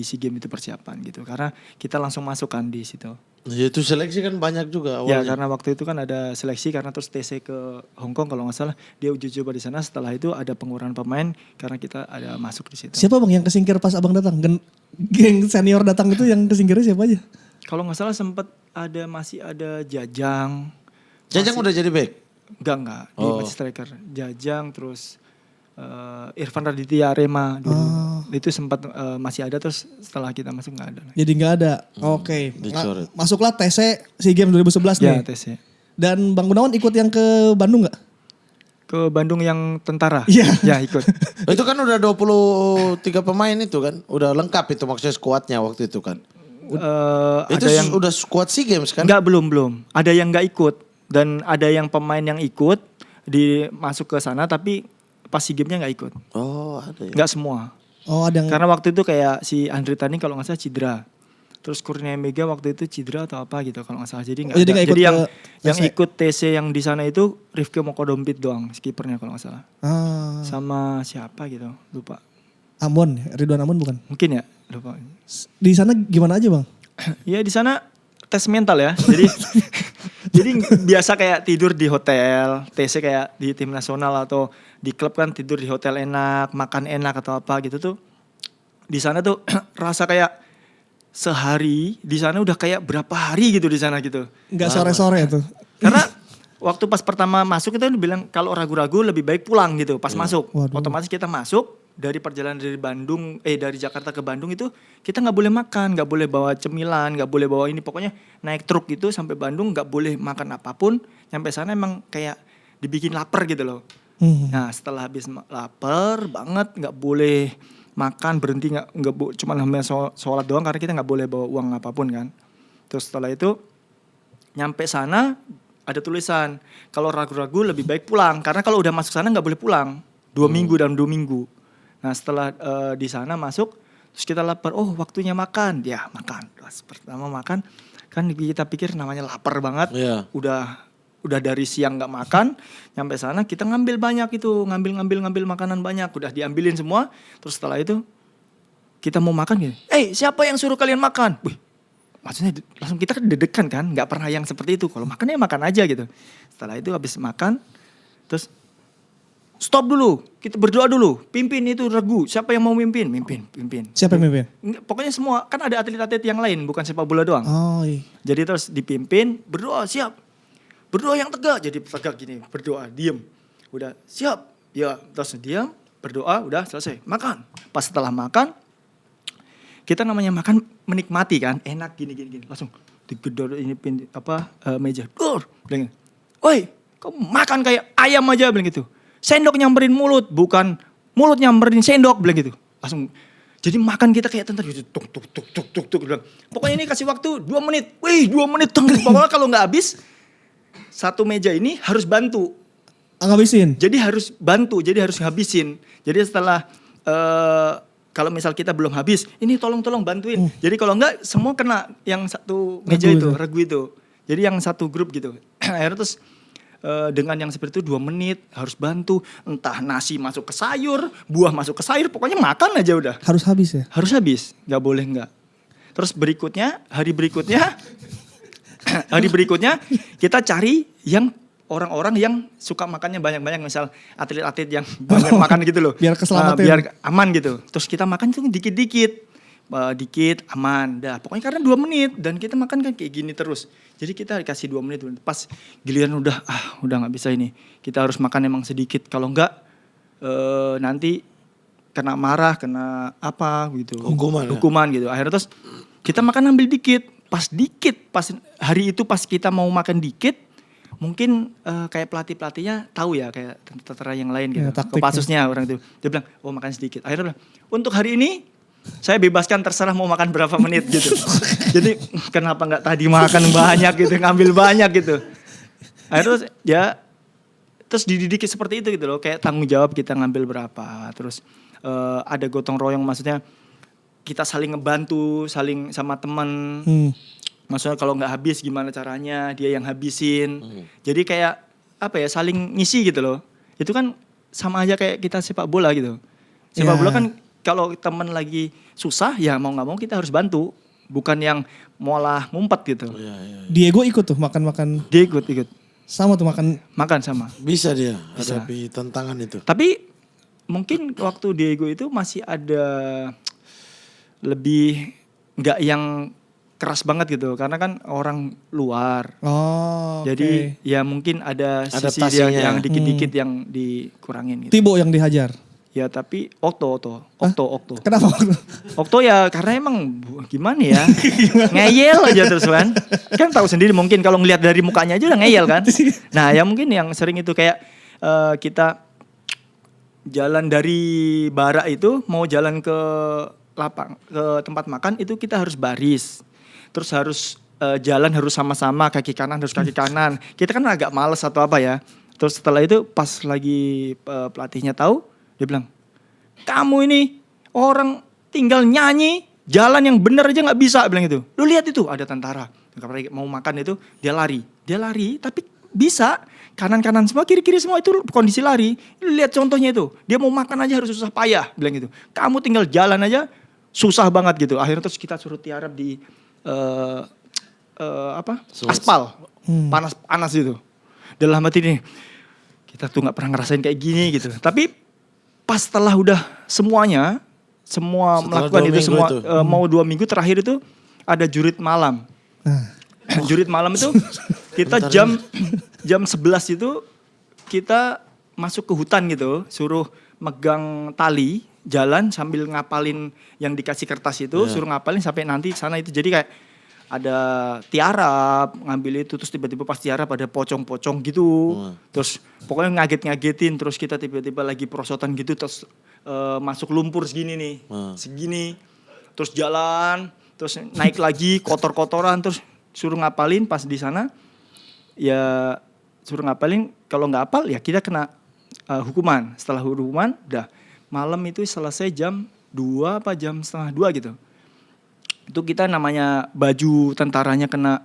SEA Games itu persiapan gitu karena kita langsung masuk kan di situ. itu seleksi kan banyak juga Ya awalnya. karena waktu itu kan ada seleksi karena terus TC ke Hong Kong kalau nggak salah dia uji coba di sana setelah itu ada pengurangan pemain karena kita ada masuk di situ. Siapa Bang yang kesingkir pas Abang datang? Geng senior datang itu yang kesingkirnya siapa aja? Kalau nggak salah sempat masih ada Jajang. Jajang udah jadi back. Enggak dia masih striker. Jajang terus Irfan Raditya Arema dulu. Itu sempat masih ada terus setelah kita masuk nggak ada. Jadi nggak ada. Oke. dicoret. Masuklah TC SEA Games 2011 Ya nih. TC. Dan Bang Gunawan ikut yang ke Bandung nggak? Ke Bandung yang tentara. Iya. Ya ikut. Itu kan udah 23 pemain itu kan. Udah lengkap itu maksudnya skuadnya waktu itu kan. Itu Ada yang udah skuad SEA Games kan? Enggak, belum. Ada yang enggak ikut dan ada yang pemain yang ikut masuk ke sana tapi pas SEA Games-nya enggak ikut. Oh ada ya. Enggak semua. Oh ada yang... Karena waktu itu kayak si Andri Tani kalau nggak salah cedera. Terus Kurnia Mega waktu itu cedera atau apa gitu kalau nggak salah. Jadi nggak jadi ada. nggak ikut Jadi yang TC. ikut TC yang di sana itu Rifki Mokodompit doang kipernya kalau nggak salah. Sama siapa gitu lupa. Ambon, Ridwan Ambon bukan? Mungkin ya lupa. Di sana gimana aja Bang? Ya di sana tes mental ya. Jadi jadi biasa kayak tidur di hotel, TC kayak di tim nasional atau di klub kan tidur di hotel enak, makan enak atau apa gitu tuh. Di sana tuh rasa kayak sehari di sana udah kayak berapa hari gitu di sana gitu. Nggak sore-sore tuh. Karena waktu pas pertama masuk itu bilang kalau ragu-ragu lebih baik pulang gitu pas masuk. Waduh. Otomatis kita masuk dari perjalanan dari Jakarta ke Bandung itu kita nggak boleh makan, nggak boleh bawa cemilan, nggak boleh bawa ini, pokoknya naik truk itu sampai Bandung nggak boleh makan apapun. Nyampe sana emang kayak dibikin lapar gitu loh. Nah setelah habis lapar banget nggak boleh makan, berhenti nggak cuma namanya sholat doang karena kita nggak boleh bawa uang apapun kan. Terus setelah itu nyampe sana ada tulisan kalau ragu-ragu lebih baik pulang karena kalau udah masuk sana nggak boleh pulang 2 minggu dalam 2 minggu. Nah setelah di sana masuk terus kita lapar, oh waktunya makan, ya makan. Terus pertama makan kan kita pikir namanya lapar banget, Iya. udah dari siang nggak makan, nyampe sana kita ngambil banyak itu, ngambil makanan banyak, udah diambilin semua. Terus setelah itu kita mau makan gini, siapa yang suruh kalian makan? Wih, maksudnya langsung kita deg-degan kan, nggak pernah yang seperti itu. Kalau makannya makan aja gitu. Setelah itu habis makan, terus stop dulu, kita berdoa dulu. Pimpin itu regu. Siapa yang mau mimpin? Mimpin. Siapa yang mimpin? Pokoknya semua, kan ada atlet-atlet yang lain, bukan sepak bola doang. Oh iya. Jadi terus dipimpin, berdoa siap. Berdoa yang tegak, jadi tegak gini, berdoa, diem. Udah siap, ya terus diam, berdoa, udah selesai. Makan. Pas setelah makan, kita namanya makan menikmati kan, enak gini. Langsung digedor ini meja. Bilang, "Woi, kamu makan kayak ayam aja," bilang gitu. Sendok nyamperin mulut, bukan mulut nyamperin sendok, bilang gitu. Langsung jadi makan kita kayak tentara gitu, tuk bilang. Pokoknya ini kasih waktu 2 menit. Wih, 2 menit. Pokoknya kalau nggak habis satu meja ini harus bantu. Ngabisin? Jadi harus bantu, jadi harus ngabisin. Jadi setelah kalau misal kita belum habis, ini tolong bantuin. Jadi kalau enggak semua kena yang satu meja regu itu. Jadi yang satu grup gitu. Akhirnya terus dengan yang seperti itu 2 menit harus bantu. Entah nasi masuk ke sayur, buah masuk ke sayur, pokoknya makan aja udah. Harus habis ya? Harus habis, nggak boleh nggak. Terus hari berikutnya kita cari yang orang-orang yang suka makannya banyak-banyak, misal atlet-atlet yang banyak makan gitu loh. Biar keselamatan. Biar aman gitu. Terus kita makan itu dikit-dikit. Dikit aman dah. Pokoknya karena 2 menit dan kita makan kan kayak gini terus. Jadi kita dikasih 2 menit. Pas giliran udah nggak bisa ini. Kita harus makan emang sedikit. Kalau enggak nanti kena marah, kena apa gitu. Hukuman, ya? Hukuman gitu. Akhirnya terus kita makan ambil dikit. Pas hari itu pas kita mau makan dikit, mungkin kayak pelatihnya tahu ya kayak tentara yang lain gitu. Ya, taktik Kopassusnya orang itu. Dia bilang, "Oh, makan sedikit." Akhirnya bilang, "Untuk hari ini saya bebaskan terserah mau makan berapa menit gitu." Jadi kenapa nggak tadi makan banyak gitu, ngambil banyak gitu. Akhirnya terus dididik seperti itu gitu loh, kayak tanggung jawab kita ngambil berapa. Terus ada gotong royong, maksudnya kita saling ngebantu, saling sama teman. Maksudnya kalau nggak habis gimana caranya, dia yang habisin. Jadi kayak apa ya, saling ngisi gitu loh. Itu kan sama aja kayak kita sepak bola gitu. Sepak bola kan kalau teman lagi susah ya mau nggak mau kita harus bantu, bukan yang malah ngumpet gitu. Diego ikut tuh makan-makan. Dia ikut Sama tuh makan. sama. Bisa dia hadapi tantangan itu. Tapi mungkin waktu Diego itu masih ada lebih nggak yang keras banget gitu, karena kan orang luar. Oh, Jadi ya mungkin ada sisi Adaptasinya. dia yang dikit-dikit yang dikurangin gitu. Tibo yang dihajar. Ya tapi Okto. Kenapa? Okto ya karena emang gimana ya, ngeyel aja terus kan. Kan tahu sendiri mungkin kalau ngelihat dari mukanya aja udah ngeyel kan. Nah ya mungkin yang sering itu kayak kita jalan dari barak itu mau jalan ke tempat makan itu kita harus baris. Terus harus jalan harus sama-sama, kaki kanan harus kaki kanan. Kita kan agak males atau apa ya. Terus setelah itu pas lagi pelatihnya tahu, dia bilang, "Kamu ini orang tinggal nyanyi, jalan yang bener aja nggak bisa," bilang gitu. "Lu lihat itu ada tentara, mau makan itu dia lari tapi bisa kanan semua, kiri semua, itu kondisi lari. Lu lihat contohnya itu, dia mau makan aja harus susah payah," bilang gitu. "Kamu tinggal jalan aja susah banget gitu." Akhirnya terus kita suruh tiarap di aspal, panas itu. Dalam hati nih, kita tuh nggak pernah ngerasain kayak gini gitu. Tapi pas setelah udah semua Setelah melakukan 2 itu minggu semua itu. mau 2 minggu terakhir itu ada jurit malam. Jurit malam itu kita jam 11 itu kita masuk ke hutan gitu, suruh megang tali, jalan sambil ngapalin yang dikasih kertas itu, suruh ngapalin sampai nanti sana itu. Jadi kayak ada tiarap, ngambil itu, terus tiba-tiba pas tiarap ada pocong-pocong gitu. Terus pokoknya ngagetin, terus kita tiba-tiba lagi perosotan gitu, terus masuk lumpur segini nih, segini. Terus jalan, terus naik lagi kotor-kotoran, terus suruh ngapalin pas di sana. Ya suruh ngapalin, kalau nggak hafal ya kita kena hukuman. Setelah hukuman, udah malam itu selesai jam 2 apa jam setengah 2 gitu. Itu kita namanya baju tentaranya kena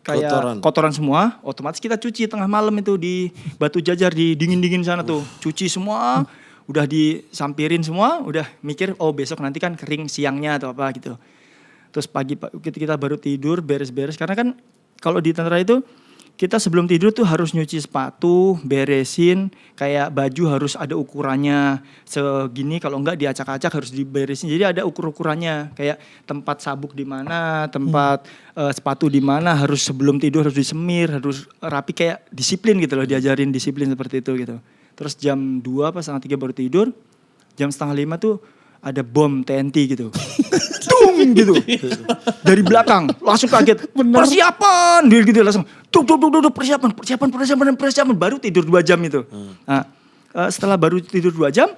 kayak kotoran semua, otomatis kita cuci tengah malam itu di Batu Jajar, di dingin-dingin sana tuh. Cuci semua, udah disampirin semua, udah mikir oh besok nanti kan kering siangnya atau apa gitu. Terus pagi kita baru tidur beres-beres, karena kan kalau di tentara itu kita sebelum tidur tuh harus nyuci sepatu, beresin, kayak baju harus ada ukurannya segini, kalau enggak diacak-acak harus diberesin. Jadi ada ukur-ukurannya, kayak tempat sabuk di mana, tempat sepatu di mana, harus sebelum tidur harus disemir, harus rapi, kayak disiplin gitu loh, diajarin disiplin seperti itu gitu. Terus jam 2 pas setengah 3 baru tidur, jam setengah 5 tuh ada bom TNT gitu. Dung gitu. Dari belakang langsung kaget. Persiapan gitu langsung. Duk persiapan baru tidur 2 jam itu. Nah, setelah baru tidur 2 jam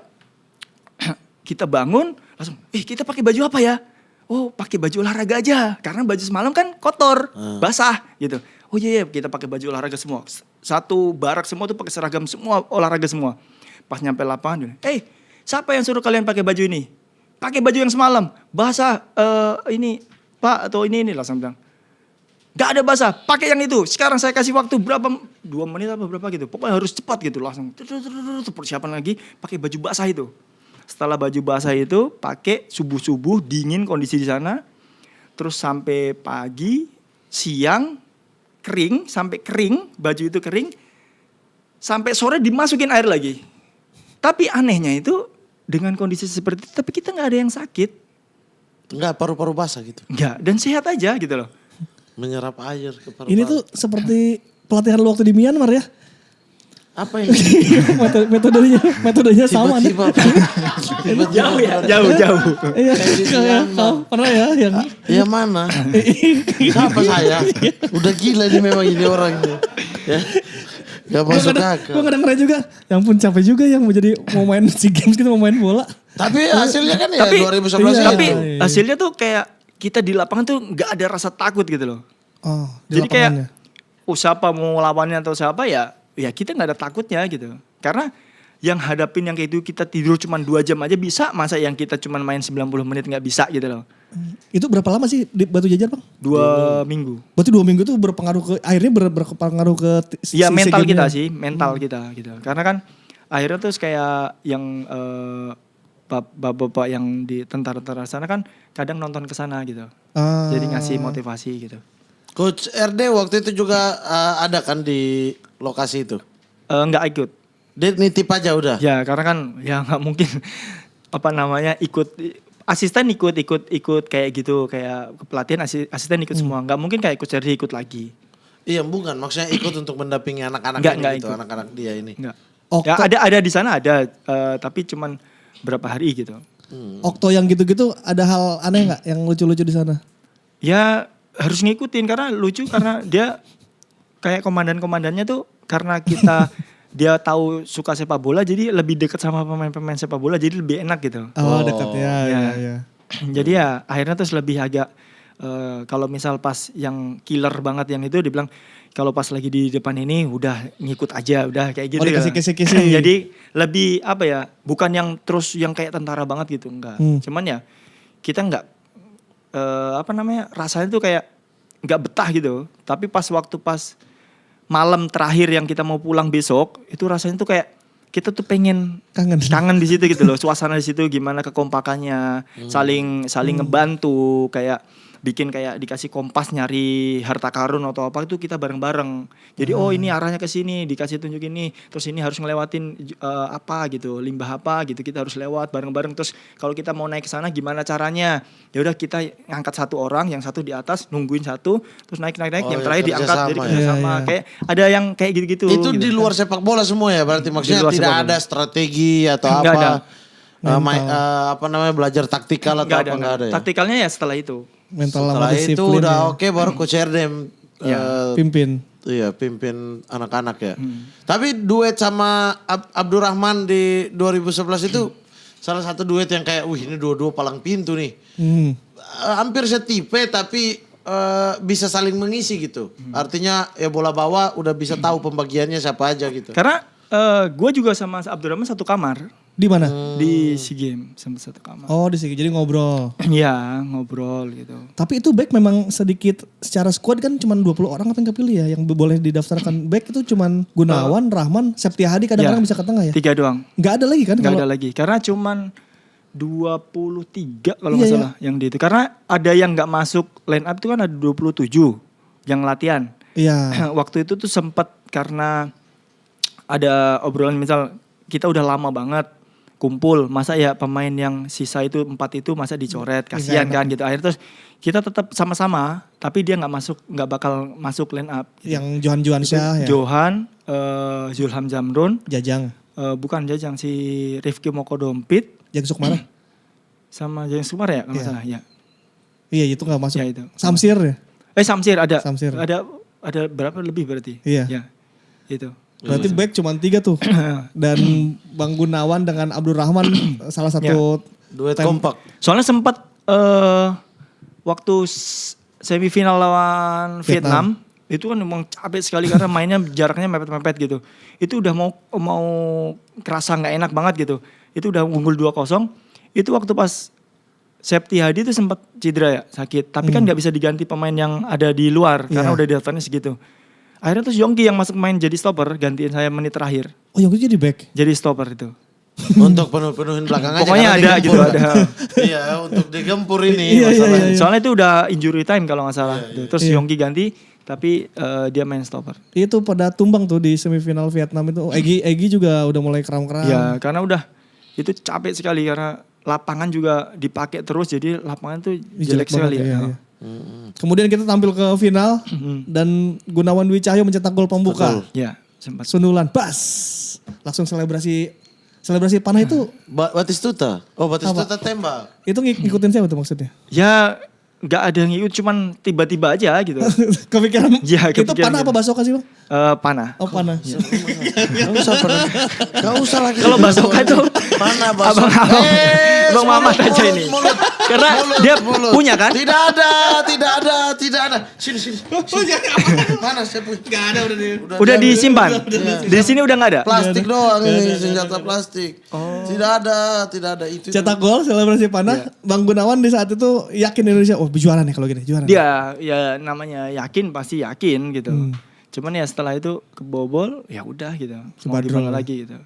kita bangun langsung kita pakai baju apa ya? Oh, pakai baju olahraga aja karena baju semalam kan kotor, basah gitu. Oh iya kita pakai baju olahraga semua. Satu barak semua tuh pakai seragam semua, olahraga semua. Pas nyampe lapangan, siapa yang suruh kalian pakai baju ini? Pakai baju yang semalam, basah ini Pak atau ini langsung bilang. Gak ada basah, pakai yang itu. Sekarang saya kasih waktu berapa, 2 menit apa berapa gitu. Pokoknya harus cepat gitu langsung. Persiapan lagi pakai baju basah itu. Setelah baju basah itu pakai subuh-subuh dingin kondisi di sana. Terus sampai pagi, siang kering, sampai kering, baju itu kering. Sampai sore dimasukin air lagi. Tapi anehnya itu dengan kondisi seperti itu, tapi kita gak ada yang sakit. Enggak, paru-paru basah gitu. Enggak, dan sehat aja gitu loh. Menyerap air ke paru-paru. Ini tuh seperti pelatihan lu waktu di Myanmar ya? Apa ini? metodenya sama nih. Tiba-tiba Jauh ya, jauh. Iya, pernah ya yang Ya mana? Siapa saya? Udah gila nih memang ini orangnya. Ya. Gak masuk akal. gue kadang-kadang juga, yang pun capek juga yang mau main SEA Games gitu, mau main bola. Tapi hasilnya kan ya Tapi- 2011 iya. Tapi itu. hasilnya tuh kayak kita di lapangan tuh nggak ada rasa takut gitu loh. Oh, di Jadi kayak lapangannya. siapa mau lawannya atau siapa ya kita nggak ada takutnya gitu. Karena yang hadapin yang kayak itu kita tidur cuma 2 jam aja bisa, masa yang kita cuma main 90 menit nggak bisa gitu loh. Itu berapa lama sih di Batu Jajar, Bang? 2 minggu. Berarti 2 minggu tuh berpengaruh ke, akhirnya berpengaruh ke Ya si mental SEA kita Games-nya. sih, mental kita gitu. Karena kan akhirnya terus kayak yang bapak-bapak yang di tentara-tentara sana kan kadang nonton ke sana gitu. Ah. Jadi ngasih motivasi gitu. Coach RD waktu itu juga ada kan di lokasi itu. Nggak ikut. Dia nitip aja udah. Ya karena kan ya nggak mungkin ikut asisten ikut kayak gitu, kayak pelatihan asisten ikut semua. Nggak mungkin kayak ikut jadi ikut lagi. Iya bukan, maksudnya ikut untuk mendampingi anak-anak Nggak gitu, ikut. anak-anak dia ini. Nggak. Okto, Ya ada di sana ada, tapi cuman berapa hari gitu. Okto yang gitu-gitu ada hal aneh nggak yang lucu-lucu di sana? Ya harus ngikutin karena lucu karena dia kayak komandan-komandannya tuh karena kita dia tahu suka sepak bola jadi lebih dekat sama pemain-pemain sepak bola jadi lebih enak gitu. Oh, dekat ya, ya. ya. Jadi ya akhirnya terus lebih agak kalau misal pas yang killer banget yang itu dibilang kalau pas lagi di depan ini udah ngikut aja udah kayak gitu. Oh, dikasih ya. kisi-kisi. Jadi lebih apa ya, bukan yang terus yang kayak tentara banget gitu enggak. Cuman ya kita enggak rasanya tuh kayak enggak betah gitu. Tapi pas malam terakhir yang kita mau pulang besok itu rasanya tuh kayak kita tuh pengen kangen di situ gitu loh, suasana di situ gimana kekompakannya, saling ngebantu, kayak bikin kayak dikasih kompas nyari harta karun atau apa itu kita bareng-bareng. Jadi ini arahnya ke sini, dikasih tunjuk ini, terus ini harus ngelewatin apa gitu, limbah apa gitu, kita harus lewat bareng-bareng. Terus kalau kita mau naik ke sana gimana caranya? Ya udah kita ngangkat satu orang, yang satu di atas nungguin satu, terus naik Oh, yang ya, terakhir diangkat kerjasama jadi ya. kerjasama. Iya, iya. Kayak ada yang kayak gitu-gitu. Itu gitu. di luar sepak bola semua ya berarti maksudnya luar tidak sepak bola. ada strategi atau Nggak apa. ada. Belajar taktikal atau Nggak apa enggak ada ya. Taktikalnya ya setelah itu. Mental sama Setelah itu disiplin udah ya. oke baru Coach RD Pimpin. iya pimpin anak-anak ya. Tapi duet sama Abdurrahman di 2011 itu salah satu duet yang kayak ini dua-dua palang pintu nih. Hampir setipe tapi bisa saling mengisi gitu. Artinya ya bola bawah udah bisa tahu pembagiannya siapa aja gitu. Karena gue juga sama Abdurrahman satu kamar Di mana? di SEA Games sama satu kamar. Oh, di sini jadi ngobrol. Iya ngobrol gitu. Tapi itu back memang sedikit secara squad kan cuma 20 orang apa yang kepilih ya yang boleh didaftarkan. Back itu cuma Gunawan, Rahman, Septiahadi kadang-kadang Ya, bisa ke tengah ya. 3 doang. Nggak ada lagi kan? Nggak kalau- ada lagi. Karena cuman 23 kalau Iya, nggak iya. salah yang di itu. Karena ada yang nggak masuk line up itu kan ada 27 yang latihan. Iya. Waktu itu tuh sempat karena ada obrolan misal kita udah lama banget kumpul, masa ya pemain yang sisa itu 4 itu masa dicoret, kasihan kan gitu. Akhirnya terus kita tetap sama-sama, tapi dia nggak bakal masuk line up. Yang Johan Syah ya. Johan, Zulham Zamrun, Jajang. bukan Jajang si Rifki Mokodompit Yang Sukmara. sama Jajang Sumar ya kalau nggak Iya. salah ya. Iya itu gak masuk. Ya, itu. Samsir ya. Samsir ada. Samsir. Ada berapa lebih berarti? Iya. Ya. Itu. Berarti back cuma 3 tuh. Dan Bang Gunawan dengan Abdurrahman salah satu Duet Tem- kompak. Soalnya sempat waktu semifinal lawan Vietnam itu kan emang capek sekali karena mainnya jaraknya mepet-mepet gitu. Itu udah mau kerasa nggak enak banget gitu. Itu udah unggul 2-0. Itu waktu pas Septiahadi itu sempat cedera ya, sakit. Tapi kan nggak bisa diganti pemain yang ada di luar karena Iya. udah daftarnya segitu. Akhirnya terus Yongki yang masuk main jadi stopper, gantiin saya menit terakhir. Oh yang itu jadi back. Jadi stopper itu. Untuk penuhin belakang aja. Pokoknya karena ada digempur. gitu, ada. Iya untuk digempur ini Iya, masalahnya. iya. Soalnya itu udah injury time kalau nggak salah. Terus Iya. Yongki ganti, tapi dia main stopper. Itu pada tumbang tuh di semifinal Vietnam itu. Egy juga udah mulai kram-kram. Ya karena udah itu capek sekali karena lapangan juga dipakai terus jadi lapangan tuh jelek sekali banget, ya. iya, iya. Kemudian kita tampil ke final dan Gunawan Dwi Cahyo mencetak gol pembuka. Ya. sempat. Sundulan, bas. Langsung selebrasi panah itu. Batistuta. Oh, Batistuta tembak. Itu ngikutin siapa tuh maksudnya? Ya nggak ada yang ngikut, cuman tiba-tiba aja gitu. Kepikiran. Ya, Itu kepikiran panah gitu. apa basoka sih bang? Panah. Oh panah. Gak usah lagi. Kalau basoka itu Mana basoka? abang Mamat aja ini. Karena dia punya kan? Tidak ada. Sini. Mana saya punya? Gak ada Udah disimpan. Di sini udah nggak ada. Plastik doang ini, senjata plastik. Tidak ada itu. Cetak gol selebrasi panah. Bang Gunawan di saat itu yakin Indonesia, oh juara nih kalau gini, juara. Dia ya namanya yakin pasti yakin gitu. Cuman ya setelah itu kebobol ya udah gitu. Mau Subadrol. gimana lagi gitu.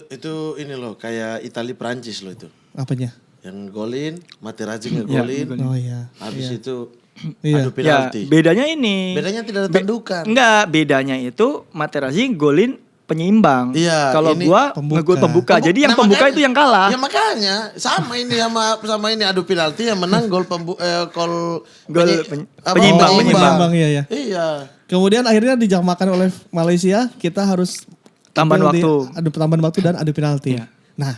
Itu ini loh kayak Itali Prancis loh itu. Apanya? Yang golin, Materazzi ngegolin. Oh iya. Habis itu Iya. adu Ya penalti. bedanya ini. Bedanya tidak ada tandukan. Enggak, bedanya itu Materazzi golin penyeimbang. Iya, Kalau ini gua pembuka. ngegol pembuka. Jadi yang Nah, pembuka makanya- itu yang kalah. Ya makanya sama ini sama ini adu penalti yang menang gol Penyimbang. Penyimbang, iya ya. Iya. Kemudian akhirnya dijamakan oleh Malaysia, kita harus Tambahan tampil di waktu. Adu tambahan waktu dan adu penalti. Iya. Nah,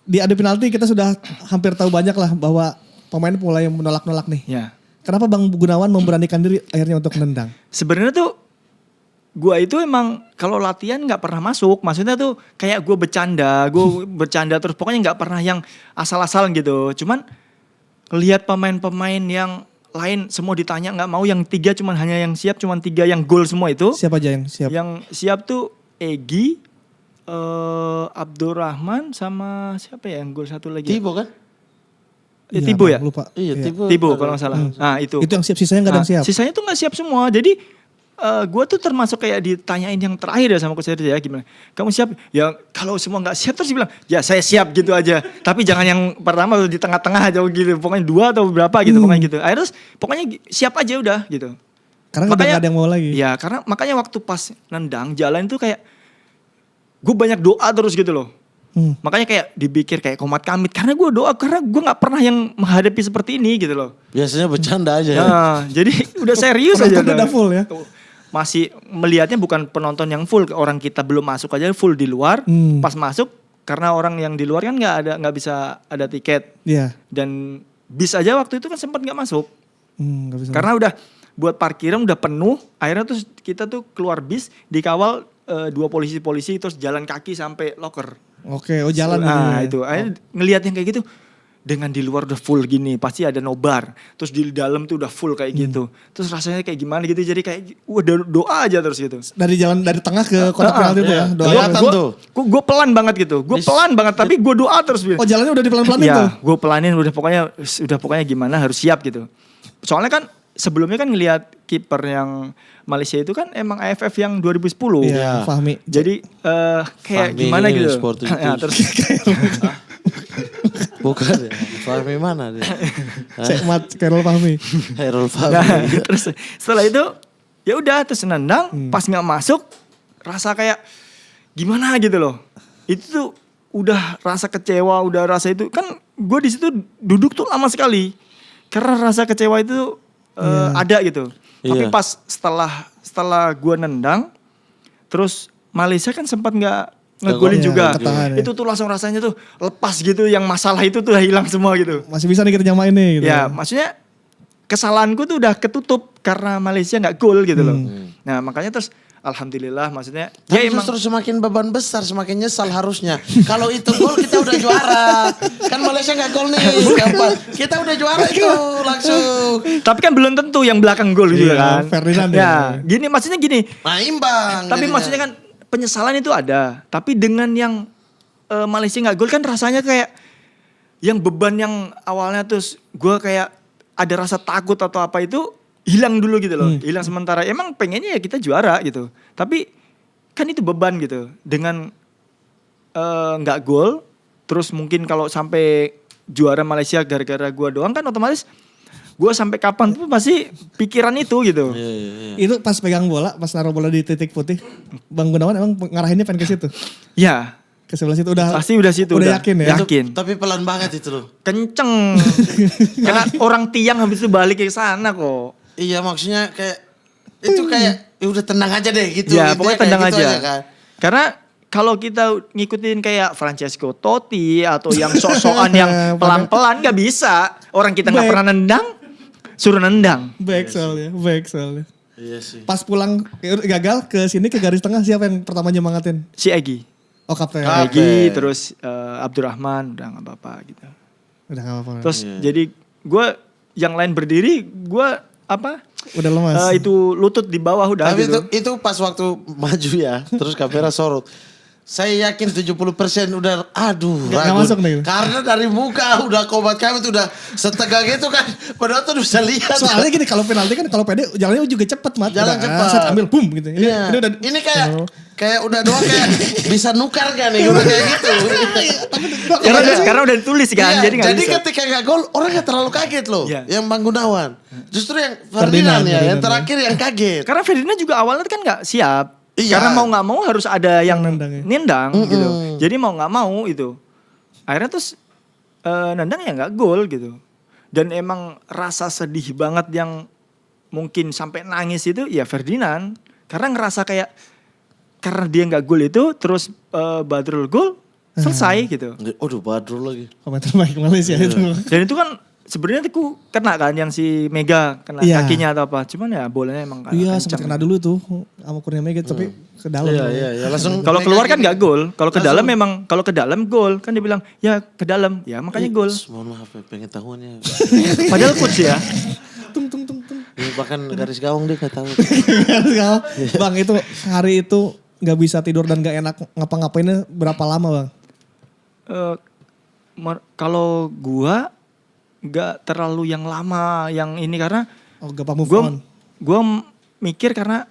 di adu penalti kita sudah hampir tahu banyak lah bahwa pemain mulai menolak-nolak nih. Ya. Kenapa Bang Gunawan memberanikan diri akhirnya untuk menendang? Sebenarnya tuh gua itu emang kalau latihan nggak pernah masuk. Maksudnya tuh kayak gua bercanda terus pokoknya nggak pernah yang asal-asalan gitu. Cuman lihat pemain-pemain yang lain semua ditanya nggak mau, yang 3 cuman hanya yang siap cuman 3 yang gol semua itu. Siapa aja yang siap? Yang siap tuh Egy, Abdurrahman sama siapa ya yang gol satu lagi? Tibo kan? Iya, Tibo Bang, ya? lupa. Iya, Tibo. Tibo kalau nggak salah. Nah itu. Itu yang siap, sisanya nggak ada yang siap. Sisanya tuh nggak siap semua. Jadi gue tuh termasuk kayak ditanyain yang terakhir ya sama coach Herdi ya, gimana? Kamu siap? Ya kalau semua nggak siap terus dia bilang, ya saya siap gitu aja. Tapi jangan yang pertama atau di tengah-tengah aja gitu. Pokoknya 2 atau berapa gitu pokoknya gitu. Akhirnya terus pokoknya siap aja udah gitu. Karena udah nggak ada yang mau lagi. Ya karena makanya waktu pas nendang jalan itu kayak gue banyak doa terus gitu loh. Makanya kayak dipikir kayak komat kamit karena gue doa, karena gue nggak pernah yang menghadapi seperti ini gitu loh. Biasanya bercanda aja ya. Nah, jadi udah serius aja. Penonton udah full ya. Masih melihatnya bukan penonton yang full, orang kita belum masuk aja full di luar. Pas masuk karena orang yang di luar kan nggak bisa ada tiket. Iya. Dan bis aja waktu itu kan sempat nggak masuk. Nggak bisa. Karena udah buat parkiran udah penuh. Akhirnya terus kita tuh keluar bis dikawal 2 polisi terus jalan kaki sampai locker. Oke, oh jalan. Nah dulu ya. itu, akhirnya ngelihat yang kayak gitu. Dengan di luar udah full gini, pasti ada nobar. Terus di dalam tuh udah full kayak gitu. Terus rasanya kayak gimana gitu, jadi kayak udah doa aja terus gitu. Dari tengah ke kotak penalti itu ya. Doa. Kelihatan tuh. Gue pelan banget gitu. Gue pelan banget tapi gue doa terus. Oh jalannya udah dipelan-pelanin tuh. Ya, gue pelanin udah pokoknya gimana harus siap gitu. Soalnya kan sebelumnya kan ngelihat kiper yang Malaysia itu kan emang AFF yang 2010. Iya, Fahmi. Jadi kayak Fahmi gimana ini gitu. Sport Ya, 77. terus Bukan ya. Fahmi mana dia? Sekmat Carol Fahmi. Herul nah, Fahmi. terus setelah itu ya udah terus nendang, pas nggak masuk rasa kayak gimana gitu loh. Itu tuh udah rasa kecewa, udah rasa itu kan gue di situ duduk tuh lama sekali. Karena rasa kecewa itu ada gitu. Tapi Iya. pas setelah gue nendang, terus Malaysia kan sempat nggak ngegolin Iya, juga. ketahan ya. Itu tuh langsung rasanya tuh lepas gitu, yang masalah itu tuh hilang semua gitu. Masih bisa nih kita nyamain nih gitu. Ya maksudnya kesalahanku tuh udah ketutup karena Malaysia nggak gol gitu loh. Nah makanya terus alhamdulillah maksudnya. Tapi Ya emang justru semakin beban besar, semakin nyesal harusnya. Kalau itu gol kita udah juara. Kan Malaysia gak gol nih. Gampang. Kita udah juara itu langsung. tapi kan belum tentu yang belakang gol juga Iya, kan. Ferdinand ya. ya. Gini maksudnya gini. Nah imbang. Tapi jadinya. maksudnya kan penyesalan itu ada. Tapi dengan yang Malaysia nggak gol kan rasanya kayak yang beban yang awalnya terus gue kayak ada rasa takut atau apa itu hilang dulu gitu loh. Hilang sementara. Emang pengennya ya kita juara gitu. Tapi kan itu beban gitu. Dengan nggak gol, terus mungkin kalau sampai juara Malaysia gara-gara gue doang kan otomatis gue sampai kapan tuh masih pikiran itu gitu. Iya, iya, iya. Itu pas pegang bola, pas naruh bola di titik putih, Bang Gunawan emang ngarahinnya pengen ke situ. Ya, Ke sebelah situ udah. pasti udah situ. Udah yakin ya. Yakin. Tapi pelan banget itu loh. Kenceng. Karena orang tiang habis itu balik ke sana kok. Iya maksudnya kayak itu kayak udah tenang aja deh gitu. Ya, Intinya pokoknya kayak tendang gitu aja. kan. Karena kalau kita ngikutin kayak Francesco Totti atau yang sok-sokan yang pelan-pelan nggak bisa. Orang kita nggak Baik. pernah nendang, suruh nendang. Baik soalnya. Iya sih. Pas pulang gagal ke sini ke garis tengah siapa yang pertama nyemangatin? Si Egi. Oh kapten. Kapten. Egi, terus Abdurrahman, udah nggak apa-apa gitu. Udah gak apa-apa. Terus jadi gue yang lain berdiri, gue apa? Udah lemas. Itu lutut di bawah udah Tapi gitu. itu pas waktu maju ya, terus kamera sorot. Saya yakin 70% udah Nggak ragu. masuk nih. Karena dari muka udah kobat kami tuh udah setegak gitu kan. Padahal tuh bisa lihat. Soalnya gini kalau penalti kan kalau pede jalannya juga cepet mat. Jalan Udah, cepat. set ambil boom gitu. Ini, Iya. ini udah Ini kayak udah doang kayak bisa nukar kan nih udah kayak gitu. Karena udah ditulis kan, Iya, jadi nggak bisa. ketika gak gol orang gak terlalu kaget loh. Iya. Yang Bang Gunawan. Justru yang Ferdinand, Ferdinand ya, yang Ferdinand, terakhir yang kaget. Karena Ferdinand juga awalnya kan nggak siap. Iya. Karena mau nggak mau harus ada yang Nendang ya. nendang gitu. Jadi mau nggak mau itu. Akhirnya terus nendang ya nggak gol gitu. Dan emang rasa sedih banget yang mungkin sampai nangis itu ya Ferdinand. Karena ngerasa kayak karena dia nggak gol itu terus Badrul gol selesai gitu. Aduh Badrul lagi. pemain terbaik Malaysia itu. Dan itu kan sebenarnya itu kena kan yang si Mega kena Iya. kakinya atau apa. Cuman ya bolanya emang Iya kencang. sempat kena dulu tuh sama Kurnia Mega tapi ke dalam. Iya langsung. Kalau keluar kan Mega nggak gol. Kalau ke dalam Langsung. memang kalau ke dalam gol kan dia bilang ya ke dalam ya makanya gol. Mohon maaf ya pengetahuannya. Padahal coach ya. Tung. Ya, bahkan garis gawang dia gak tahu. Bang itu hari itu nggak bisa tidur dan nggak enak ngapa-ngapainnya berapa lama bang? Kalau gua nggak terlalu yang lama yang ini karena Oh gampang move gua on. gua mikir karena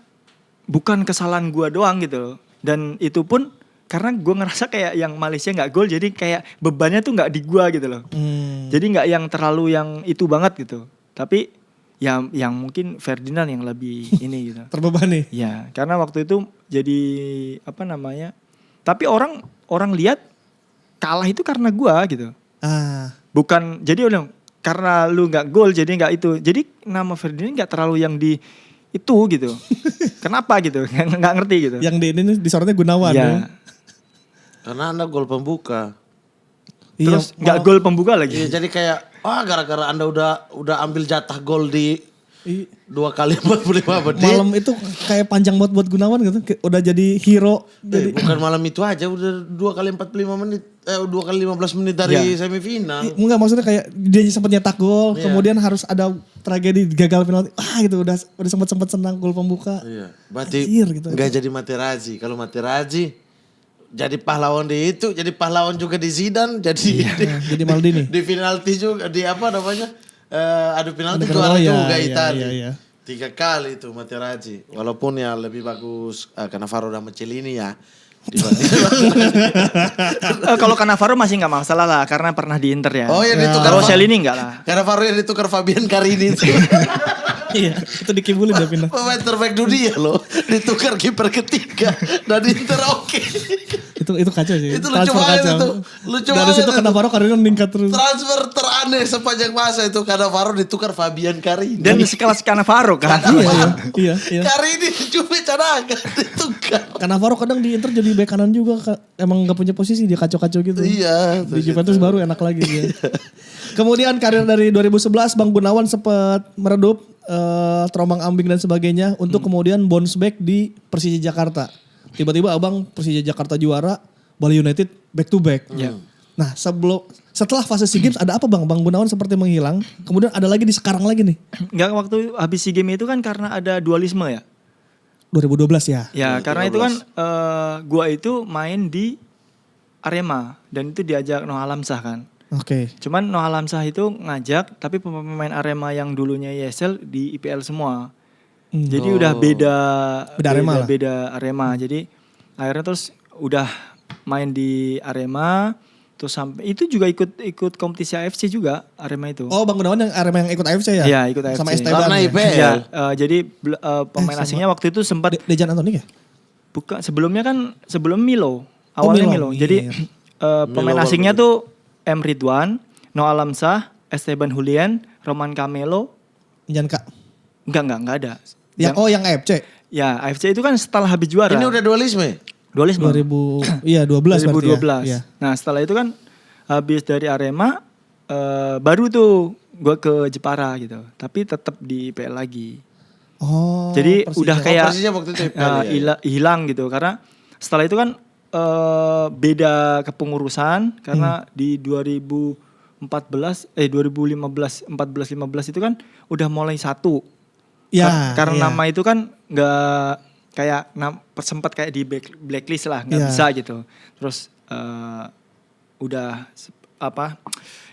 bukan kesalahan gua doang gitu loh. Dan itu pun karena gua ngerasa kayak yang Malaysia nggak gol jadi kayak bebannya tuh nggak di gua gitu loh. Jadi nggak yang terlalu yang itu banget gitu. Tapi ya yang mungkin Ferdinand yang lebih ini gitu. Terbebani. Ya, karena waktu itu jadi apa namanya? Tapi orang lihat kalah itu karena gua gitu. Ah. Bukan jadi udah karena lu nggak gol jadi nggak itu. Jadi nama Ferdinand nggak terlalu yang di itu gitu. Kenapa gitu? Nggak ngerti gitu. Yang di ini disorotnya Gunawan. Ya. Ya. Karena Anda gol pembuka. Terus nggak gol pembuka lagi. Iya jadi kayak gara-gara Anda udah ambil jatah gol di Iya. 2 kali 45 menit. Malam itu kayak panjang buat Gunawan gitu. Udah jadi hero. Jadi Bukan malam itu aja udah 2 kali 45 menit. 2 kali 15 menit dari Ya. semifinal. enggak maksudnya kayak dia sempat nyetak gol, Iya. kemudian harus ada tragedi gagal penalti. Gitu udah sempat senang gol pembuka. Iya. Berarti Anjir, gitu. nggak jadi Materazzi. Kalau Materazzi jadi pahlawan di itu, jadi pahlawan juga di Zidane, jadi Jadi Maldini. di penalti juga di apa namanya? Adu penalti Adu juara penalti, ya, juga iya, Italia. iya. 3 kali itu Materazzi. Walaupun ya lebih bagus Cannavaro dan Cellini ya. Kalau Cannavaro masih nggak masalah lah karena pernah di Inter ya. Oh yang ditukar Kalau Cellini nggak lah. Cannavaro yang ditukar Fabian Carini itu. Iya, itu dikibulin dia pindah. Pemain terbaik dunia loh. Ditukar kiper ketiga. Dan Inter oke. Itu kacau sih. Itu lucu Transfer banget kacau. itu. Lucu Dari banget situ itu. Cannavaro karirnya meningkat terus. Transfer teraneh sepanjang masa itu Cannavaro ditukar Fabian Carini. Dan sekelas Cannavaro kan. Iya. Carini cuma cadangan ditukar. Cannavaro kadang di Inter jadi bek kanan juga. Emang gak punya posisi dia kacau-kacau gitu. Iya. Di Juventus baru enak lagi dia. Kemudian karir dari 2011 Bang Gunawan sempat meredup terombang ambing dan sebagainya untuk kemudian bounce back di Persija Jakarta. Tiba-tiba abang Persija Jakarta juara, Bali United back to back. Nah setelah fase SEA Games ada apa bang? Bang Gunawan seperti menghilang. Kemudian ada lagi di sekarang lagi nih. Nggak waktu habis SEA Games itu kan karena ada dualisme ya. 2012 ya. Ya karena itu kan gua itu main di Arema dan itu diajak Noah Alamsah kan. Oke. Cuman Noah Alamsah itu ngajak tapi pemain Arema yang dulunya ESL di IPL semua. Jadi udah beda Arema lah. beda Arema. Jadi akhirnya terus udah main di Arema terus sampai itu juga ikut kompetisi AFC juga Arema itu. Oh Bang Gunawan yang Arema yang ikut AFC ya? Iya, ikut AFC. Sama Esteban Karena ya? IPL. Ya, jadi pemain asingnya waktu itu sempat Dejan Antonik ya? bukan sebelumnya kan sebelum Milo. Awalnya Milo, Milo. Jadi pemain Milo asingnya tuh M. Ridwan, Noah Alamsah, Esteban Julian, Roman Camelo. Jangan Kak. Enggak ada. Yang AFC. Ya, AFC itu kan setelah habis juara. Ini udah dualisme. dualisme. 12 berarti 2012. ya. Nah, setelah itu kan habis dari Arema baru tuh gue ke Jepara gitu. Tapi tetap di IPL lagi. Oh. Jadi Persija. udah kayak Persija waktu itu IPL, ya. hilang gitu karena setelah itu kan beda kepengurusan karena di 2015 itu kan udah mulai satu. Ya, Karena ya. nama itu kan nggak kayak sempat kayak di blacklist lah, nggak Ya. bisa gitu. Terus udah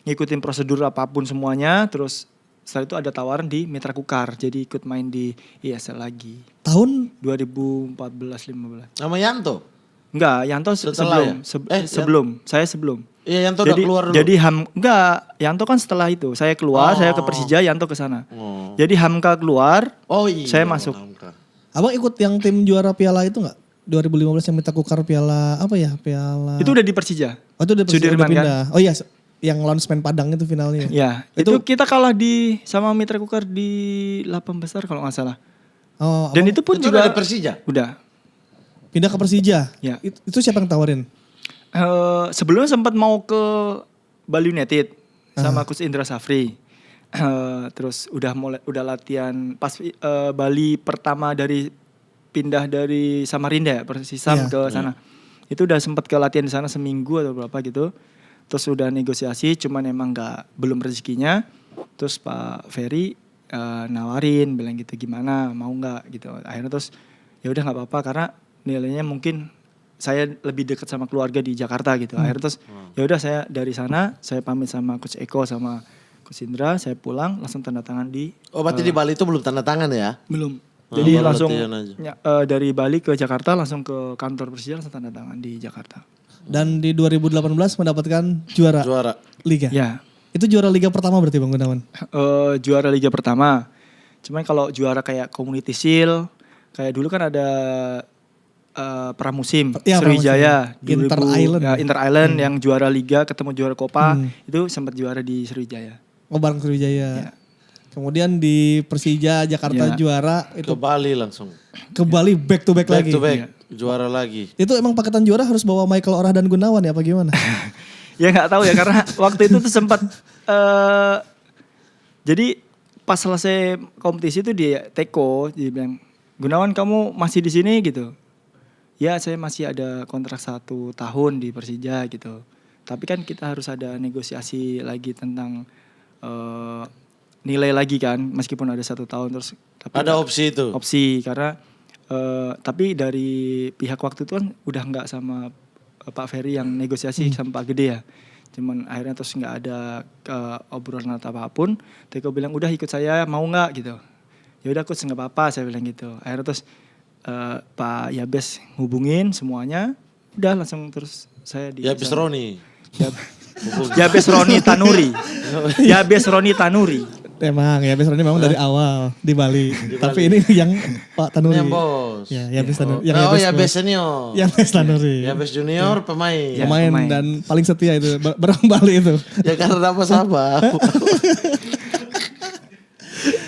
ngikutin prosedur apapun semuanya. Terus setelah itu ada tawaran di Mitra Kukar, jadi ikut main di ISL lagi. Tahun 2014-15. Sama Yanto. Enggak, Yanto Setelah sebelum. ya? Sebelum. Saya sebelum. Iya, Yanto udah keluar dulu. Jadi Yanto kan setelah itu. Saya keluar, saya ke Persija, Yanto ke sana. Oh. Jadi Hamka keluar, Oh iya. saya masuk. Abang ikut yang tim juara piala itu enggak? 2015 yang Mitra Kukar piala apa ya? Piala. Itu udah di Persija. Oh, itu udah Persija Sudirman, udah pindah. Oh iya, yang lawan Semen Padang itu finalnya. Ya, itu kita kalah sama Mitra Kukar di 8 besar kalau nggak salah. Oh, Dan abang itu pun Itu juga udah di Persija. udah. pindah ke Persija. Ya. Itu siapa yang tawarin? Sebelumnya sempat mau ke Bali United sama Coach Indra Safri. Terus udah latihan pas Bali pertama pindah dari Samarinda Persisam Iya. ke sana. Itu udah sempat ke latihan di sana seminggu atau berapa gitu. Terus udah negosiasi cuman emang belum rezekinya. Terus Pak Ferry nawarin bilang gitu gimana mau nggak gitu. Akhirnya terus ya udah nggak apa-apa karena nilainya mungkin saya lebih dekat sama keluarga di Jakarta gitu. Akhirnya terus ya udah saya dari sana saya pamit sama Coach Eko sama Coach Indra, saya pulang langsung tanda tangan di Oh berarti di Bali itu belum tanda tangan ya? belum. Oh, Jadi baru langsung latihan aja. dari Bali ke Jakarta langsung ke kantor Persija langsung tanda tangan di Jakarta. Dan di 2018 mendapatkan juara Liga. Ya. Itu juara Liga pertama berarti Bang Gunawan? Juara Liga pertama. Cuman kalau juara kayak Community Shield, kayak dulu kan ada pramusim Ya, Sriwijaya pramusim. 2000, Inter Island. Inter Island yang juara Liga ketemu juara Copa itu sempat juara di Sriwijaya. Oh bareng Sriwijaya. Kemudian di Persija Jakarta Ya. juara Ke itu Bali langsung. ke Bali back to back Back lagi. to back. Iya. Juara lagi. Itu emang paketan juara harus bawa Michael Orah dan Gunawan ya apa gimana? Ya nggak tahu ya karena waktu itu tuh sempat jadi pas selesai kompetisi itu dia dia bilang Gunawan kamu masih di sini gitu. Ya saya masih ada kontrak 1 tahun di Persija gitu. Tapi kan kita harus ada negosiasi lagi tentang nilai lagi kan meskipun ada 1 tahun terus. Tapi Ada opsi itu. opsi karena tapi dari pihak waktu itu kan udah nggak sama Pak Ferry yang negosiasi sama Pak Gede ya. Cuman akhirnya terus nggak ada obrolan atau apapun. Teko bilang udah ikut saya mau nggak gitu. Ya udah coach nggak apa-apa saya bilang gitu. Akhirnya terus Pak Yabes hubungin semuanya. Udah langsung terus saya di Ya Roni. Yabes Roni Tanuri. Yabes Roni Tanuri. Emang ya Besroni memang dari awal di Bali. Tapi ini yang Pak Tanuri. Yang bos. Ya, Yabes Tanuri. Oh ya bos. Bes senior. Yabes Tanuri. Ya Bes junior pemain. Ya. Pemain pemain. dan paling setia itu berang Bali itu. Ya karena apa sabar.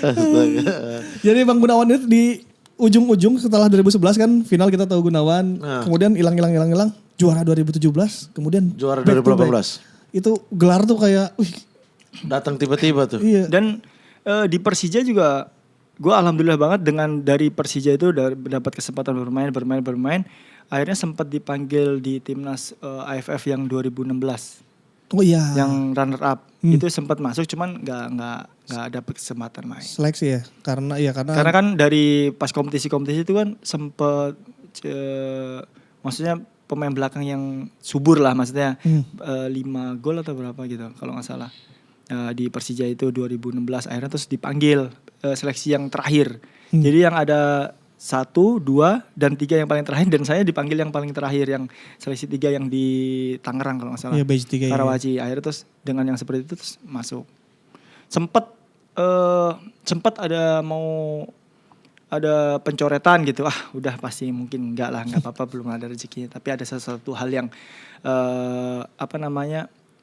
Astaga. Jadi Bang Gunawan itu di ujung-ujung setelah 2011 kan final kita tahu Gunawan, kemudian hilang juara 2017, kemudian Juara back to back. 2018. Itu gelar tuh kayak Datang tiba-tiba tuh. iya. Dan di Persija juga gue alhamdulillah banget dengan dari Persija itu dapat kesempatan bermain. Akhirnya sempat dipanggil di timnas AFF yang 2016 Oh iya. yang runner up. Itu sempat masuk cuman nggak dapet kesempatan main. Seleksi ya. Karena Karena kan dari pas kompetisi itu kan sempat maksudnya pemain belakang yang subur lah maksudnya 5 gol atau berapa gitu kalau nggak salah. Di Persija itu 2016 akhirnya terus dipanggil seleksi yang terakhir. Jadi yang ada 1, 2, dan 3 yang paling terakhir dan saya dipanggil yang paling terakhir yang seleksi 3 yang di Tangerang kalau nggak salah. Iya, batch 3 ya. Karawaci. Akhirnya terus dengan yang seperti itu terus masuk. Sempat ada pencoretan gitu. Udah pasti mungkin enggak apa-apa belum ada rezekinya. Tapi ada sesuatu hal yang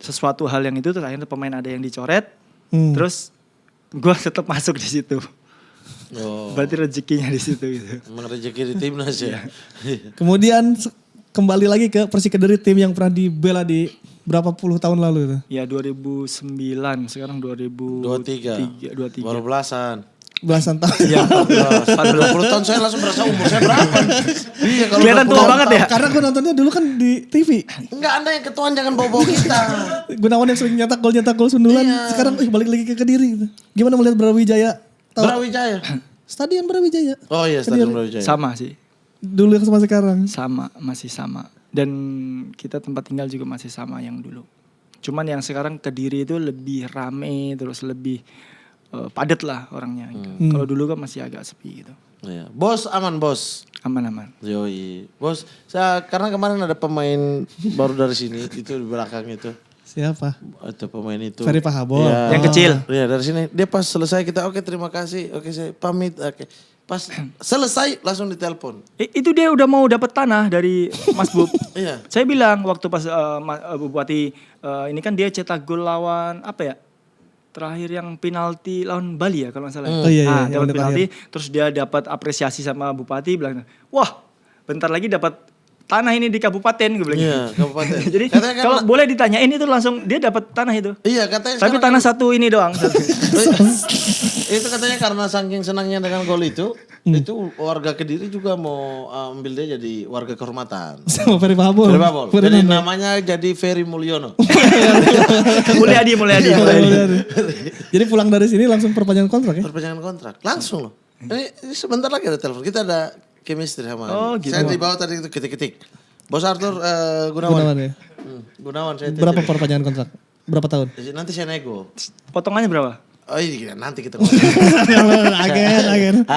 sesuatu hal yang itu terus akhirnya pemain ada yang dicoret. Terus gue tetap masuk di situ. Oh, Berarti rezekinya di situ gitu. emang rezeki di timnas ya. Kemudian kembali lagi ke Persik Kediri, tim yang pernah dibela di berapa puluh tahun lalu itu. Ya 2009, sekarang 23. 23. Baru belasan. Belasan tahun. Ya, 20 tahun saya langsung berasa umur saya berapa. Iya, kalau Kelihatan 20 tua banget ya. Karena gue nontonnya dulu kan di TV. Enggak, Anda yang ketuaan jangan bawa-bawa kita. Gunawan yang sering nyetak gol sundulan. Iya. Sekarang balik lagi ke Kediri gitu. Gimana melihat Brawijaya? Brawijaya. Stadion Brawijaya. Oh iya, Stadion Brawijaya. sama sih. Dulu yang sama sekarang. Sama, masih sama. Dan kita tempat tinggal juga masih sama yang dulu. Cuman yang sekarang Kediri itu lebih rame, terus lebih padat lah orangnya. Gitu. Kalau dulu kan masih agak sepi gitu. Iya. Bos aman bos. Aman-aman. Yoi. Bos, karena kemarin ada pemain baru dari sini, itu di belakang itu. Siapa? Ada pemain itu. Ferry Pahabol. Iya. Yang kecil. Iya, dari sini. Dia pas selesai kita, oke terima kasih. Oke saya pamit. Oke. Pas selesai langsung ditelepon. Itu dia udah mau dapat tanah dari Mas Bub. Iya. Saya bilang waktu pas Bupati ini kan dia cetak gol lawan apa ya? Terakhir yang penalti lawan Bali ya kalau nggak salah. Oh iya, Nah, yang dapat menit penalti, terus dia dapat apresiasi sama Bupati bilang, wah bentar lagi dapat tanah ini di kabupaten gue bilang. Iya, kabupaten. Jadi Katanya kan kalau boleh ditanyain itu langsung dia dapat tanah itu. Iya, katanya Tapi sekarang tanah satu ini doang. itu katanya karena saking senangnya dengan gol itu warga Kediri juga mau ambil dia jadi warga kehormatan. Sama Ferry Pahabol. Ferry Pahabol. Jadi namanya jadi Ferry Mulyono. Mulyadi. Jadi pulang dari sini langsung perpanjangan kontrak ya? Perpanjangan kontrak. Langsung loh. Ini sebentar lagi ada telepon. Kita ada chemistry sama Oh, gitu. saya di bawah tadi itu ketik-ketik. Bos Arthur Gunawan. Gunawan ya. Gunawan saya Berapa perpanjangan kontrak? Berapa tahun? Nanti saya nego. Potongannya berapa? Oh iya, nanti kita Agen.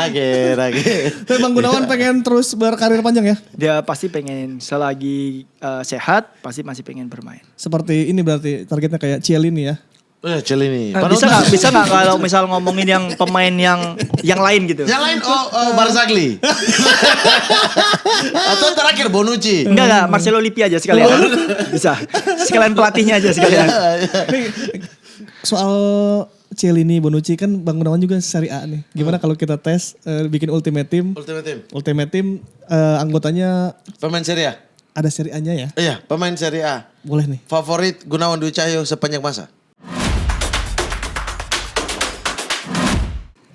Tapi Bang Gunawan pengen terus berkarir panjang ya? Dia pasti pengen selagi sehat pasti masih pengen bermain. Seperti ini berarti targetnya kayak Cielini ya? Oh ya, Celini. Bisa nggak kalau misal ngomongin yang pemain yang lain gitu? Yang lain Barzagli. Atau terakhir Bonucci. Enggak, Marcelo Lippi aja sekalian. Bisa. Sekalian pelatihnya aja sekalian. Nih, soal Cielini, Bonucci kan Bang Gunawan juga Serie A nih. Gimana kalau kita tes bikin Ultimate Team? Ultimate Team anggotanya Pemain Serie A. ada Serie A-nya ya? Iya, pemain Serie A. Boleh nih. Favorit Gunawan Dwi Cahyo sepanjang masa.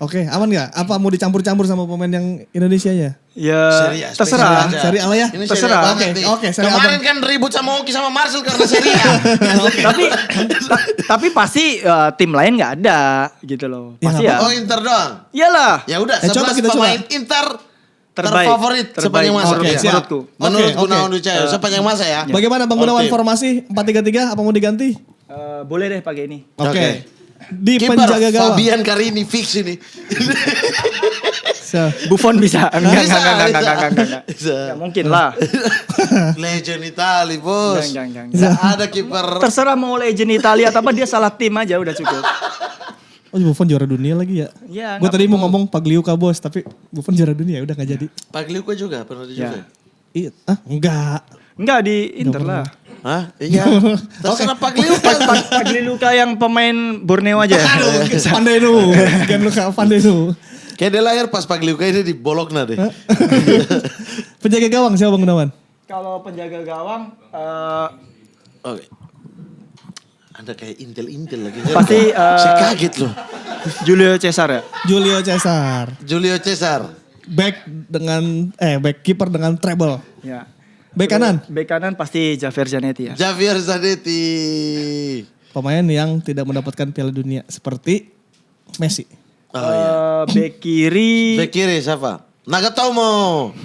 Oke, aman gak? Apa mau dicampur-campur sama pemain yang Indonesia ya? Ya Serie A, terserah. spesial aja. Serie A lah ya? Ini Terserah. Serie A banget nih. Oke, Serie A Kemarin kan ribut sama Oki sama Marcel karena Serie A. tapi pasti tim lain nggak ada gitu loh. Ya, Pasti nggak ya. Oh, Inter doang. Iyalah. Ya udah, coba 11 kita coba. pemain Inter Terbaik. terfavorit sepanjang masa. menurut- Oke, siap. menurutku. Menurut Oke, Gunawan oke. Dwi Cahyo sepanjang masa ya. Bagaimana Bang Gunawan Oke. formasi 4-3-3 apa mau diganti? Boleh deh pakai ini. Oke. Di Kiper penjaga gawang. Fabian Carini fix ini. So, Buffon bisa. Enggak. Bisa. Enggak Bisa. mungkin lah. Legend Itali, Bos. Enggak. Nggak ada kiper. Terserah mau legend Italia atau apa dia salah tim aja udah cukup. oh Buffon juara dunia lagi ya? Iya, Gue nggak tadi mau ngomong Pagliuca bos, tapi Buffon juara dunia udah gak jadi. Pagliuca juga pernah di Juve. Ya. Iya, enggak. Enggak di Inter lah. Hah? Iya. Terserah Pagliuca. Pagliuca yang pemain Borneo aja. Pandenu, Gianluca Pandenu. Kayak dia lahir pas Pagliuca ini di Bologna deh. Penjaga gawang siapa Bang Gunawan? Kalau penjaga gawang Oke. Ada kayak intel-intel lagi. Pasti, Saya kaget loh. Julio Cesar ya. Julio Cesar. Julio Cesar. Back kiper dengan treble. Ya. Back kanan, Bek kanan pasti Javier Zanetti ya. Javier Zanetti. pemain yang tidak mendapatkan Piala Dunia seperti Messi. Oh iya. Bek kiri Bek kiri siapa? Nagatomo.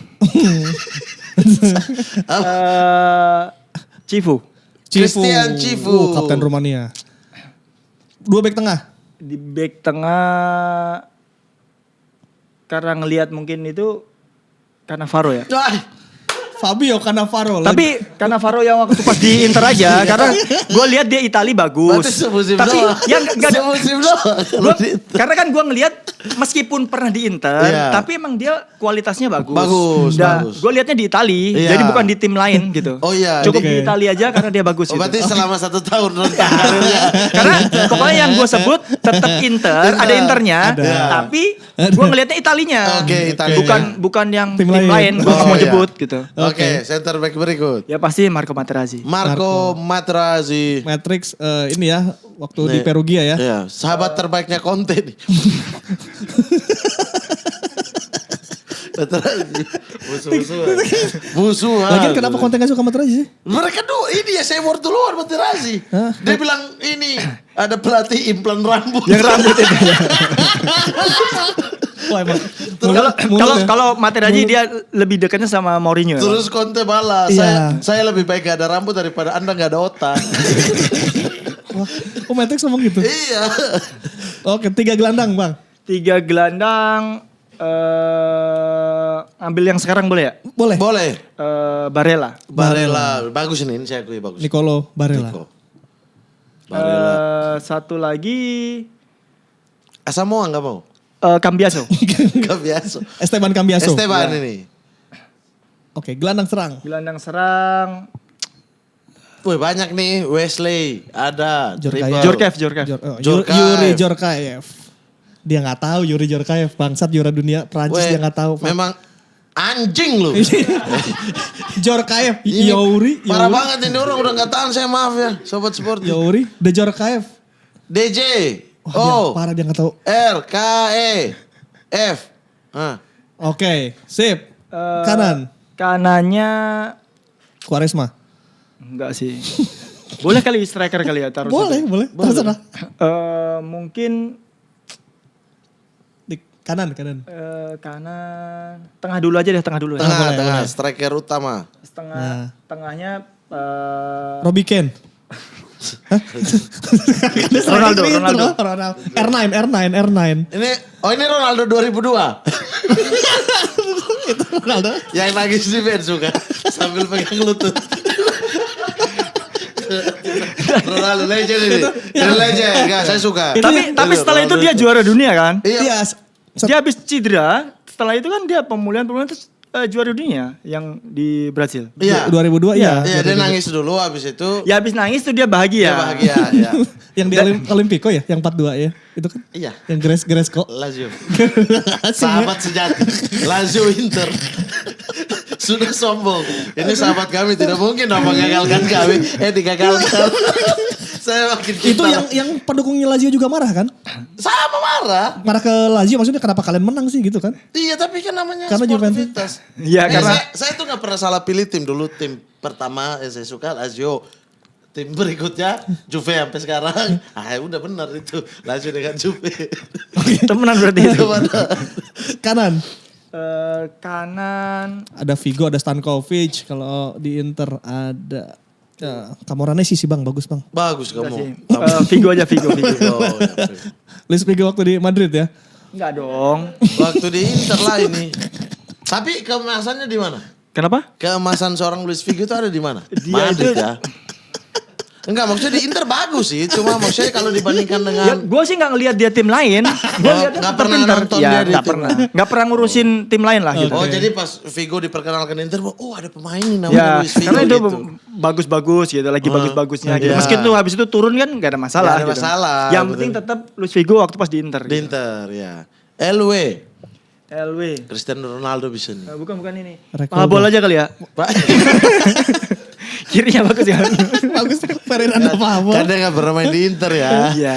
Cifu. Christian Cifu. Kapten Rumania. Dua back tengah. Di bek tengah karena ngelihat mungkin itu Cannavaro ya. Fabio Cannavaro. Tapi Cannavaro yang waktu pas di Inter aja karena gue lihat dia Itali bagus. Berarti semusim Tapi doang. yang enggak ada Semusim doang. karena kan gue ngelihat meskipun pernah di Inter, Iya. tapi emang dia kualitasnya bagus. Bagus. Gue liatnya di Itali, Iya. jadi bukan di tim lain gitu. Oh iya, Cukup oke. di Itali aja karena dia bagus Oh, gitu. berarti selama 1 tahun rentang karirnya. Karena pokoknya yang gue sebut tetap Inter, ada Internya, Ada. tapi gue ngelihatnya Italinya. Oke, Italinya. Bukan yang Tim tim lain. lain. Gue Oh, mau iya. jebut gitu. Oke, center back berikut. Ya pasti Marco Materazzi. Marco Materazzi. Matrix ini ya waktu di Nih. Perugia ya. Iya, sahabat terbaiknya Conte nih. Materazzi. Musuhan. Lagian kenapa konten gak suka Materazzi sih? Mereka ini ya saya war duluan Materazzi. Dia bilang ini ada pelatih implan rambut. Yang rambut itu. Wah emang. Kalau Materazzi dia lebih dekatnya sama Mourinho. Terus Conte balas, Iya. saya lebih baik gak ada rambut daripada Anda gak ada otak. Wah, oh Matrix ngomong gitu. Iya. Oke, 3 gelandang bang. 3 gelandang ambil yang sekarang boleh ya? Boleh. Boleh. Barella. Barella, bagus ini saya akui bagus. Nicolo Barella. Nico. Barella. Satu lagi Asamoah gak mau? Cambiaso. Gak biasa. Esteban Cambiaso. Esteban ini. Oke, gelandang serang. Gelandang serang Wih banyak nih, Wesley, ada. Jorkaev. Triple. Jorkaev. Yuri Jorkaev. Dia nggak tahu Yuri Jorkaev, bangsat juara dunia Prancis Weh, dia nggak tahu. Pak. memang anjing lu. Jorkaev, Ini Yuri, Parah banget ini orang udah gak tahan saya maaf ya, sobat sport. Yuri, The Jorkaev. DJ. Wah, Oh. dia, parah dia nggak tahu. R K E F. Hah. Oke, sip. Kanan, Kanannya Quaresma. enggak sih. Boleh kali striker kali ya taruh. Boleh, situ. boleh. Terserah. Mungkin Di kanan. kanan. Tengah dulu aja deh, tengah dulu. Ya. Tengah, striker utama. Setengah tengahnya Robbie Keane. Ronaldo. R9. Ini Ronaldo 2002. Ronaldo. Yang nangis di bench suka sambil pegang lutut. Ronaldo legend ini. Legend, enggak saya suka. Tapi setelah itu dia juara dunia kan? Iya. Iya. Dia habis cedera, setelah itu kan dia pemulihan terus juara dunia yang di Brasil. Iya. 2002 ya. Iya, dia nangis dulu habis itu Ya habis nangis tuh dia bahagia. dia bahagia, ya. Yang di Olimpico ya, yang 42 ya. Itu kan Iya. yang Gresco. Lazio. Sahabat sejati. Lazio Inter. Sudah sombong. Ini sahabat kami tidak mungkin dong mengagalkan kami. Digagalkan. Saya makin Itu cinta. yang pendukungnya Lazio juga marah kan? Sama marah. Marah ke Lazio maksudnya kenapa kalian menang sih gitu kan? Iya tapi kan namanya Karena sportivitas. Iya, karena- saya tuh gak pernah salah pilih tim dulu. Tim pertama yang saya suka Lazio. Tim berikutnya Juve sampai sekarang. Udah benar itu. Lazio dengan Juve. Temenan berarti itu. Kanan. Kanan Ada Figo, ada Stankovic. Kalau di Inter ada Camoranesi sih bang, bagus bang. Bagus enggak sih. kamu. Figo aja Figo. Oh, ya. Luis Figo waktu di Madrid ya. Enggak dong. Waktu di Inter lah ini. Tapi keemasannya di mana? Kenapa? Keemasan seorang Luis Figo itu ada di mana? Dia Madrid itu- ya. Enggak, maksudnya di Inter bagus sih. Cuma maksudnya kalau dibandingkan Ya, dengan gue sih nggak ngelihat dia tim lain. Gue Oh, lihat nggak pernah nonton dia di nggak tim. pernah. Nggak pernah ngurusin tim lain lah gitu. Oh, jadi pas Figo diperkenalkan Inter, ada pemain nih namanya Ya, Luis Figo karena itu gitu. bagus-bagus gitu, lagi bagus-bagusnya gitu. iya. Meski itu habis itu turun kan nggak ada masalah. Nggak ada gitu. masalah, Yang betul. penting tetap Luis Figo waktu pas di Inter. Di Gitu. Inter, ya. LW, LW. Cristiano Ronaldo bisa nih. Bukan ini. Rekobo. Pabol aja kali ya. Pak, Kirinya bagus ya. Bagus Ferdinando Pablo. kan dia gak pernah main di Inter ya. Iya.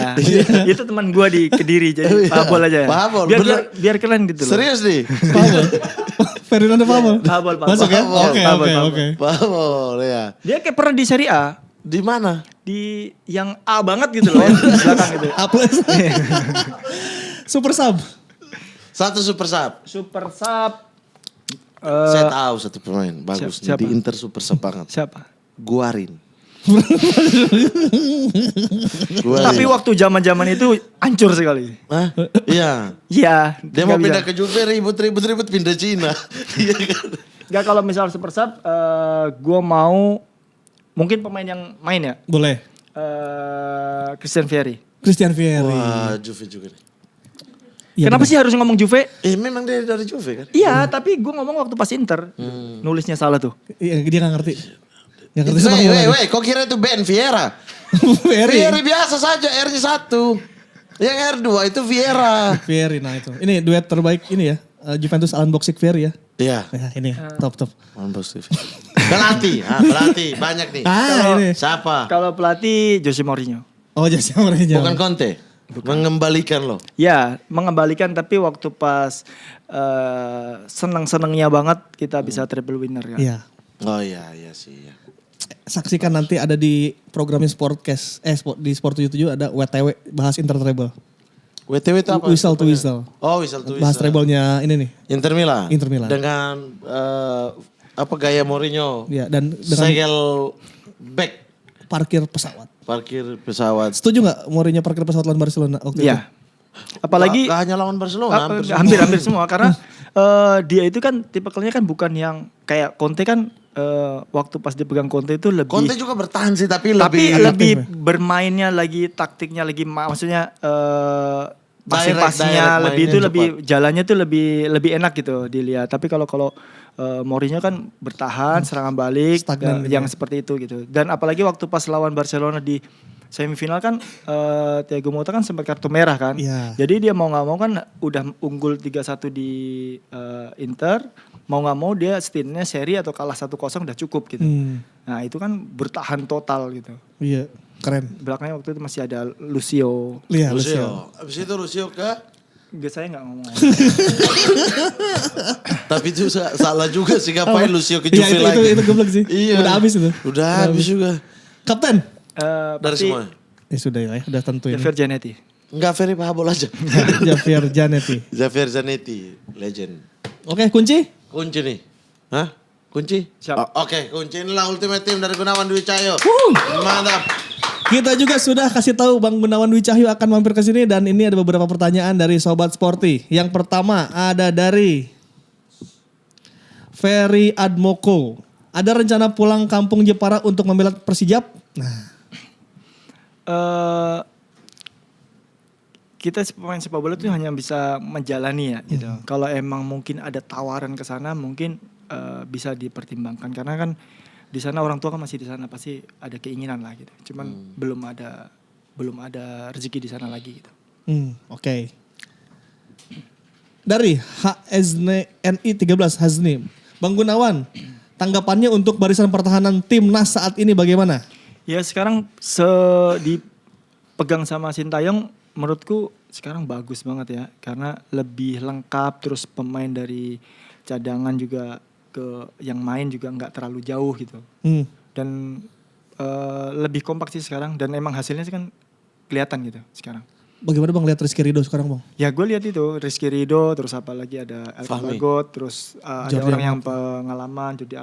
Itu teman gua di Kediri jadi Iya. Pabol aja. Pabol, Biar, bener. biar keren gitu loh. Serius nih? Pablo. Ferdinando Pablo. Pabol. Masuk ya? Pablo. Oke, Pablo, oke, Pablo. oke. Pabol ya. Dia kayak pernah di Serie A. Di mana? Di yang A banget gitu loh. Di belakang gitu. A plus. Super sub. Satu super sub. Super sub. Saya tahu satu pemain bagus nih siapa? di Inter super sub banget. Siapa? Guarin. Tapi waktu zaman-zaman itu hancur sekali. Hah? Iya. Iya. Dia mau pindah ke Juve ribut pindah Cina. Iya kan? Gak kalau misal super sub, gue mau mungkin pemain yang main ya. Boleh. Christian Vieri. Christian Vieri. Wah, Juve juga nih. Iya, Kenapa benar. sih harus ngomong Juve? Memang dia dari Juve kan? Iya, tapi gue ngomong waktu pas Inter. Nulisnya salah tuh. Iya, dia gak ngerti. Gak ngerti sepak bola. Weh, kok kira itu Ben Vieira? Vieri. Vieri biasa saja, R-nya 1. Yang R2 itu Vieira. Vieri, nah itu. Ini duet terbaik ini ya. Juventus Alan Boxic Vieri ya. Iya. Ya, ini top. Pelatih banyak nih. Ini. Siapa? Kalau pelatih Jose Mourinho. Oh, Jose Mourinho. Bukan Conte. Mengembalikan loh. Ya, mengembalikan tapi waktu pas senang-senangnya banget kita bisa triple winner kan. Iya. Oh iya sih. Iya. Saksikan nanti ada di programnya Sportcast. Di Sport 77 ada WTW bahas Inter treble. WTW itu apa? Whistle to whistle. Oh, whistle to Bahas whistle. treble-nya ini nih. Inter Milan. Inter Milan. Dengan gaya Mourinho. Ya, dan dengan Segel back parkir pesawat. parkir pesawat. Setuju gak Mourinho parkir pesawat lawan Barcelona waktu itu? Iya. Apalagi Gak hanya lawan Barcelona, hampir semua karena dia itu kan tipikalnya kan bukan yang kayak Conte kan waktu pas dia pegang Conte itu lebih Conte juga bertahan sih tapi lebih bermainnya lagi taktiknya lagi maksudnya passing-passingnya direct lebih itu mainnya lebih jalannya tuh lebih enak gitu dilihat. Tapi kalau Mourinho kan bertahan serangan balik Stagnan gitu yang ya. seperti itu gitu. Dan apalagi waktu pas lawan Barcelona di semifinal kan Thiago Motta kan sempat kartu merah kan. Iya. Jadi dia mau nggak mau kan udah unggul 3-1 di Inter, mau nggak mau dia setidaknya seri atau kalah 1-0 udah cukup gitu. Nah itu kan bertahan total gitu. Iya, keren. Belakangnya waktu itu masih ada Lucio. Iya, Lucio. Abis itu Lucio ke Saya nggak ngomong. tapi itu salah juga sih ngapain Lucio ke Iya, Juve lagi. itu goblok sih. Iya. Udah habis itu. Udah habis juga. Kapten. Dari semua. Sudah ya, udah tentu ini. Javier Zanetti. Enggak Ferry Pahabol aja. Javier Zanetti. Javier Zanetti, legend. Oke, kunci? Kunci nih. Hah? Kunci? Siap. Oke, kunci inilah ultimate team dari Gunawan Dwi Cahyo. Mantap. Kita juga sudah kasih tahu Bang Gunawan Dwi Cahyo akan mampir ke sini dan ini ada beberapa pertanyaan dari Sobat Sporty. Yang pertama ada dari Ferry Admoko. Ada rencana pulang kampung Jepara untuk membela Persijap? Nah, Kita pemain sepak bola tuh hanya bisa menjalani ya gitu. Kalau emang mungkin ada tawaran ke sana mungkin bisa dipertimbangkan karena kan di sana orang tua kan masih di sana pasti ada keinginan lah gitu. Cuman belum ada rezeki di sana lagi gitu. Oke. Dari HSNI 13 Hazni. Bang Gunawan, tanggapannya untuk barisan pertahanan timnas saat ini bagaimana? Ya sekarang dipegang sama Sintayong menurutku sekarang bagus banget ya karena lebih lengkap terus pemain dari cadangan juga ke yang main juga nggak terlalu jauh gitu dan lebih kompak sih sekarang dan emang hasilnya sih kan kelihatan gitu sekarang. Bagaimana Bang lihat Rizky Ridho sekarang Bang? Ya gue lihat itu Rizky Ridho terus apa lagi ada Elkan Fahmi. Bagot terus ada Jordi orang Amat. yang pengalaman Jordi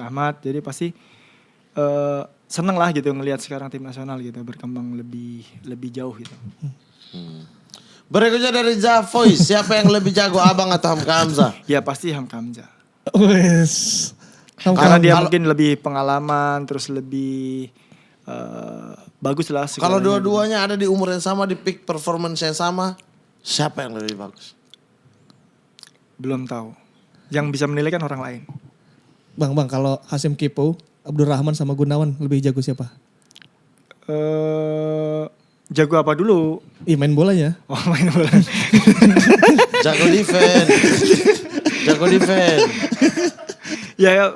Ahmad jadi pasti seneng lah gitu ngelihat sekarang tim nasional gitu berkembang lebih jauh gitu. Berikutnya dari Zavoice, siapa yang lebih jago Abang atau Hamka Hamzah? Ya pasti Hamka Hamzah. Wes. Karena dia mungkin lebih pengalaman terus lebih bagus lah. Kalau segalanya. dua-duanya ada di umur yang sama, di peak performance yang sama, siapa yang lebih bagus? Belum tahu. Yang bisa menilai kan orang lain. Bang, kalau Hasim Kipo, Abdurrahman sama Gunawan lebih jago siapa? Jago apa dulu? Ih, main bolanya. Oh main bola. Jago defense. Jago defense. Ya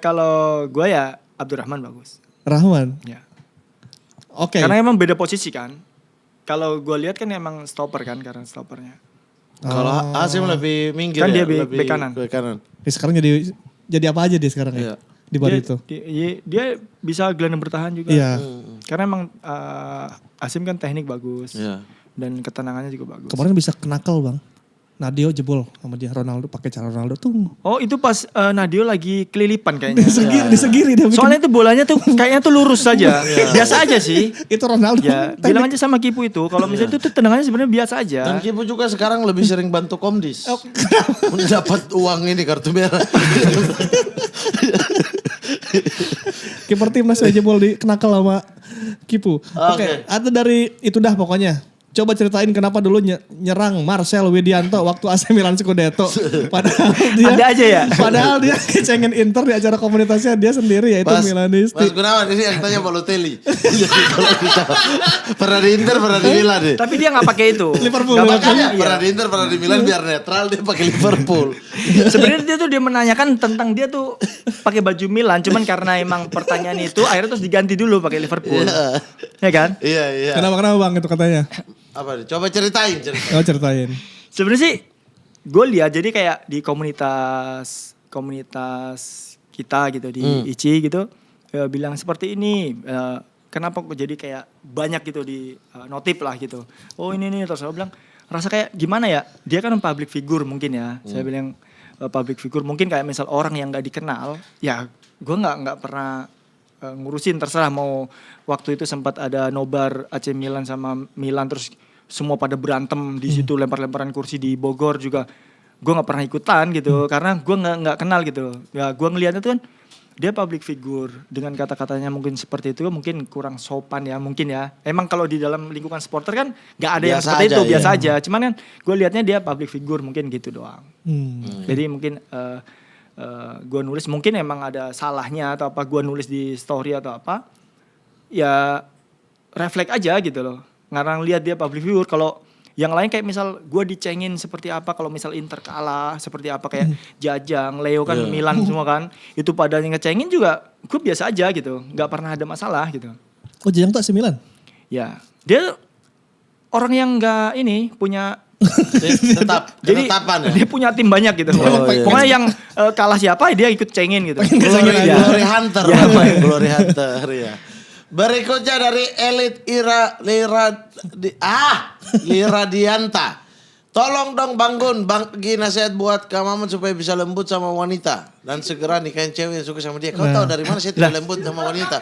kalau gue ya Abdurrahman bagus. Rahman. Ya. Oke. Karena emang beda posisi kan. Kalau gue lihat kan emang stopper kan karena stoppernya. Kalau Hasim lebih minggir Kan ya, dia bek lebih kanan. bek kanan. Sekarang jadi apa aja dia sekarang ya? Iya. Di Barito. Dia bisa gelandang bertahan juga. Iya. Karena emang Asim kan teknik bagus. Iya. Dan ketenangannya juga bagus. Kemarin bisa kenakel Bang. Nadio jebol sama dia Ronaldo pakai cara Ronaldo tuh. Oh itu pas Nadio lagi kelilipan kayaknya. Disegiri dia bikin. Soalnya itu bolanya tuh kayaknya tuh lurus saja. Biasa aja sih. Itu Ronaldo. Ya, bilang aja sama Kipu itu kalau misalnya itu tendangannya sebenarnya biasa aja. Dan Kipu juga sekarang lebih sering bantu Komdis. Mendapat uang ini kartu merah. Kiper timnas aja jebol di kenakel sama Kipu. Oke, Oke. ada dari itu dah pokoknya. Coba ceritain kenapa dulu nyerang Marcel Widianto waktu AC Milan Scudetto. Padahal dia Ada aja ya? Padahal dia kecengin Inter di acara komunitasnya dia sendiri yaitu Milanisti. Mas Gunawan ini yang tanya Balotelli. Jadi kalau kita pernah di Inter, pernah di Milan ya. Tapi dia gak pakai itu. Liverpool. Gak Makanya makanya. pernah di Inter, pernah di Milan biar netral dia pakai Liverpool. Sebenarnya dia menanyakan tentang dia tuh pakai baju Milan, cuman karena emang pertanyaan itu akhirnya terus diganti dulu pakai Liverpool. Ya kan? Iya. Kenapa Bang itu katanya? Apa nih? Coba ceritain. Oh ceritain. Sebenarnya sih gue lihat jadi kayak di komunitas kita gitu di ICI gitu bilang seperti ini. Kenapa kok jadi kayak banyak gitu di notif lah gitu. Oh ini terus saya bilang rasa kayak gimana ya? Dia kan public figure mungkin ya. Saya bilang public figure mungkin kayak misal orang yang nggak dikenal. Ya gue nggak pernah ngurusin, terserah mau waktu itu sempat ada nobar AC Milan sama Milan terus semua pada berantem di situ lempar-lemparan kursi di Bogor juga gue nggak pernah ikutan gitu karena gue nggak kenal gitu ya. Gue ngelihatnya tuh kan dia public figure dengan kata-katanya mungkin seperti itu mungkin kurang sopan ya mungkin ya. Emang kalau di dalam lingkungan supporter kan nggak ada yang Biasa seperti aja, itu ya. biasa aja, cuman kan gue lihatnya dia public figure mungkin gitu doang. Jadi mungkin gue nulis mungkin emang ada salahnya atau apa, gue nulis di story atau apa ya refleks aja gitu loh. Ngarang lihat dia public figure. Kalau yang lain kayak misal gue dicengin seperti apa kalau misal Inter kalah seperti apa kayak Jajang, Leo kan Milan semua kan itu pada ngecengin juga gue biasa aja gitu, nggak pernah ada masalah gitu. Oh Jajang tuh AC Milan? Ya dia orang yang nggak ini punya Tetap, jadi ketetapan ya. dia punya tim banyak gitu. Pokoknya yang kalah siapa dia ikut cengin gitu. Glory Hunter. Glory Hunter ya. Berikutnya dari Elit Liradianta. Tolong dong bangun, bagi nasihat buat Kak Maman supaya bisa lembut sama wanita. Dan segera nikahin cewek yang suka sama dia. Kau tahu dari mana saya tidak lembut sama wanita?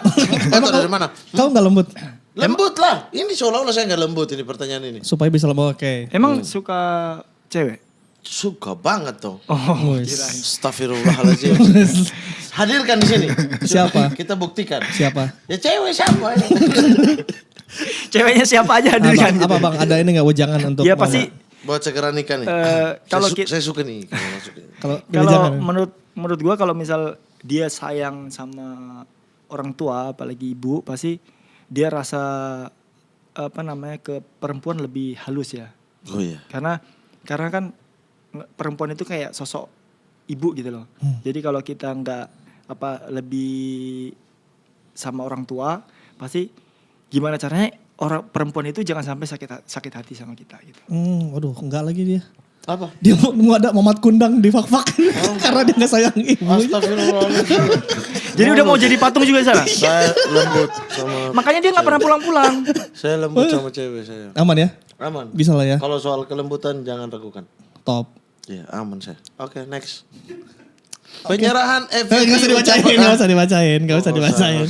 Kau tahu dari mana? Kau gak lembut? Lembut lah. Ini seolah-olah saya gak lembut ini pertanyaan ini. Supaya bisa lembut, oke. Emang suka cewek? Suka banget dong. Oh, Astagfirullahaladzim. Hadirkan di sini. Siapa? Kita buktikan. Siapa? Ya cewek siapa? ceweknya siapa aja hadirkan gitu. Apa Bang, ada ini gak wejangan untuk... Ya pasti Buat segera nikah nih. kalau saya suka nih. Kalau masuk ini. Kalau menurut gua kalau misal dia sayang sama orang tua apalagi ibu pasti dia rasa ke perempuan lebih halus ya. Oh iya. Karena kan perempuan itu kayak sosok ibu gitu loh. Jadi kalau kita nggak lebih sama orang tua pasti gimana caranya orang perempuan itu jangan sampai sakit hati sama kita gitu. Waduh enggak lagi dia. Apa? Dia mau ada Mamat Kundang di fak-fak karena dia gak sayang ibu. Astagfirullahaladzim. Jadi udah mau jadi patung juga di sana. Saya lembut sama. Makanya dia nggak pernah pulang-pulang. Saya lembut sama cewek saya. Aman ya? Aman. Bisa lah ya. Kalau soal kelembutan jangan ragukan. Top. Iya aman saya. Oke next. Penyerahan Gak usah dibacain, gak usah dibacain.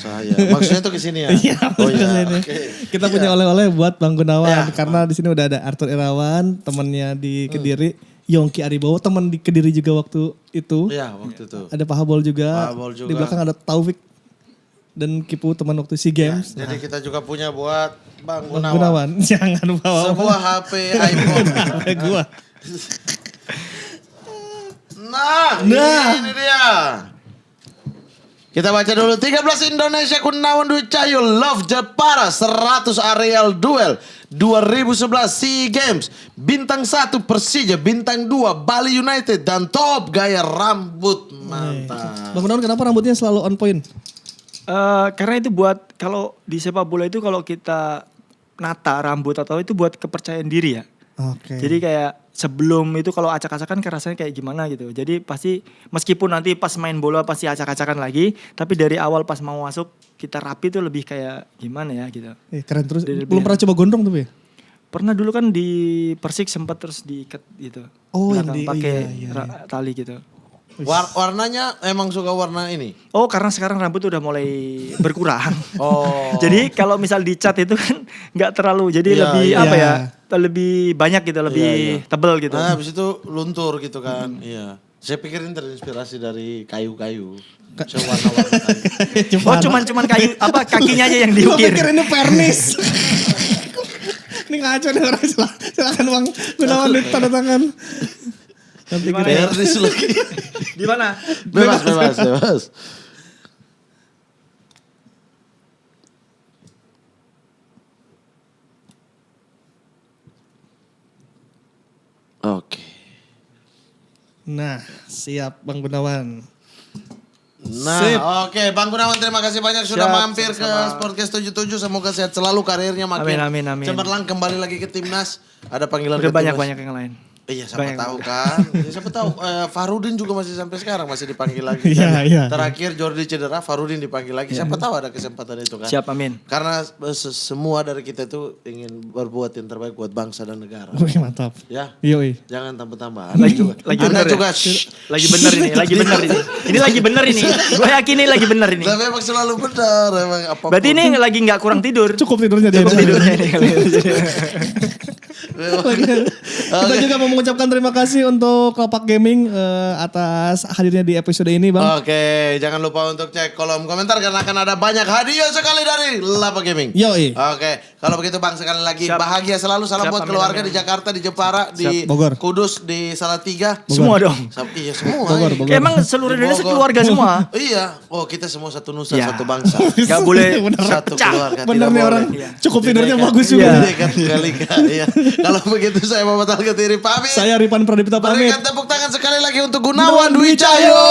Maksudnya tuh kesini ya? Iya, Oh iya. kesini. Oke. Kita punya oleh-oleh buat Bang Gunawan Ya. karena di sini udah ada Arthur Irawan, temannya di Kediri, Yongki Aribowo, teman di Kediri juga waktu itu. Iya waktu itu. Ada Pak Habol juga. Pak Habol juga. Di belakang ada Taufik dan Kipu teman waktu SEA Games. Jadi kita juga punya buat Bang Bang Gunawan. Gunawan, jangan bawa Sebuah HP iPhone. gua. Nah, ini dia. Kita baca dulu 13 Indonesia Gunawan Dwi Cahyo Love Jepara 100 areal duel 2011 SEA Games bintang 1 Persija bintang 2 Bali United dan top gaya rambut mantap. Bang Gunawan kenapa rambutnya selalu on point? Karena itu buat kalau di sepak bola itu kalau kita nata rambut atau itu buat kepercayaan diri ya. Oke. Jadi kayak sebelum itu kalau acak-acakan kan rasanya kayak gimana gitu. Jadi pasti meskipun nanti pas main bola pasti acak-acakan lagi. Tapi dari awal pas mau masuk kita rapi tuh lebih kayak gimana ya gitu. Keren terus. Lebih- Belum pernah coba gondrong tapi ya? Pernah dulu kan di Persik sempat terus diikat gitu. Oh, yang Belakang di- pakai iya. tali gitu. Warnanya emang suka warna ini. Oh karena sekarang rambut udah mulai berkurang. Oh. Jadi kalau misal dicat itu kan nggak terlalu. Jadi Iya, lebih iya. apa ya? Lebih banyak gitu, lebih Iya. tebel gitu. Nah, habis itu luntur gitu kan. Iya. Saya pikirin terinspirasi dari kayu-kayu. Sewarna-warna kayu. Oh cuman kayu apa kakinya aja yang Gue diukir. pikir ini pernis. Ini Ini ngaco nih orang. Silakan Bang Gunawan tanda tangan. Nanti Gimana kita ya? Ernest lagi. Di mana? Bebas. Oke. Nah, siap Bang Gunawan. Nah, Sip. oke, Bang Gunawan terima kasih banyak sudah Siap, mampir ke sama-sama. Sportcast 77. Semoga sehat selalu, karirnya makin Amin. cemerlang, kembali lagi ke timnas. Ada panggilan Udah ke timnas. banyak yang lain. Iya, siapa Banyak. tahu kan. Ya, siapa tahu Farudin juga masih sampai sekarang masih dipanggil lagi. Iya, kan? iya. Terakhir Jordi cedera, Farudin dipanggil lagi. Siapa tahu ada kesempatan itu kan. Siap, amin. Karena semua dari kita itu ingin berbuat yang terbaik buat bangsa dan negara. Wih, mantap. Ya. Yoi. Jangan tambah-tambah. Anda juga. Lagi Anda bener ya? juga. Lagi bener ini. Ini lagi bener ini. Gue yakin ini lagi bener ini. Tapi emang selalu benar, emang apapun. Berarti ini lagi nggak kurang tidur. Cukup tidurnya dia. Cukup tidurnya ini. Kita juga mau mengucapkan terima kasih untuk Lapak Gaming atas hadirnya di episode ini, Bang. Oke, jangan lupa untuk cek kolom komentar karena akan ada banyak hadiah sekali dari Lapak Gaming. Yoi. Oke, kalau begitu Bang sekali lagi Siap. bahagia selalu, salam Siap, buat amin, keluarga amin. di Jakarta, di Jepara, di Bogor. Kudus, di Salatiga. Semua dong. Iya semua. Bogor, iya. Bogor. Emang seluruh Di Indonesia Bogor. keluarga semua. Iya, oh kita semua satu nusa, Ya. satu bangsa. Gak boleh Bener. Satu pecah. keluarga. Bener tidak nih boleh. orang. Iya. Cukup tidurnya Bineka- bagus juga. Bineka Tunggal Ika, iya. Kalau begitu saya Muhammad Al-Gatiri pamit. Saya Ripan Pradipta pamit. Berikan tepuk tangan sekali lagi untuk Gunawan Dwi Cahyo.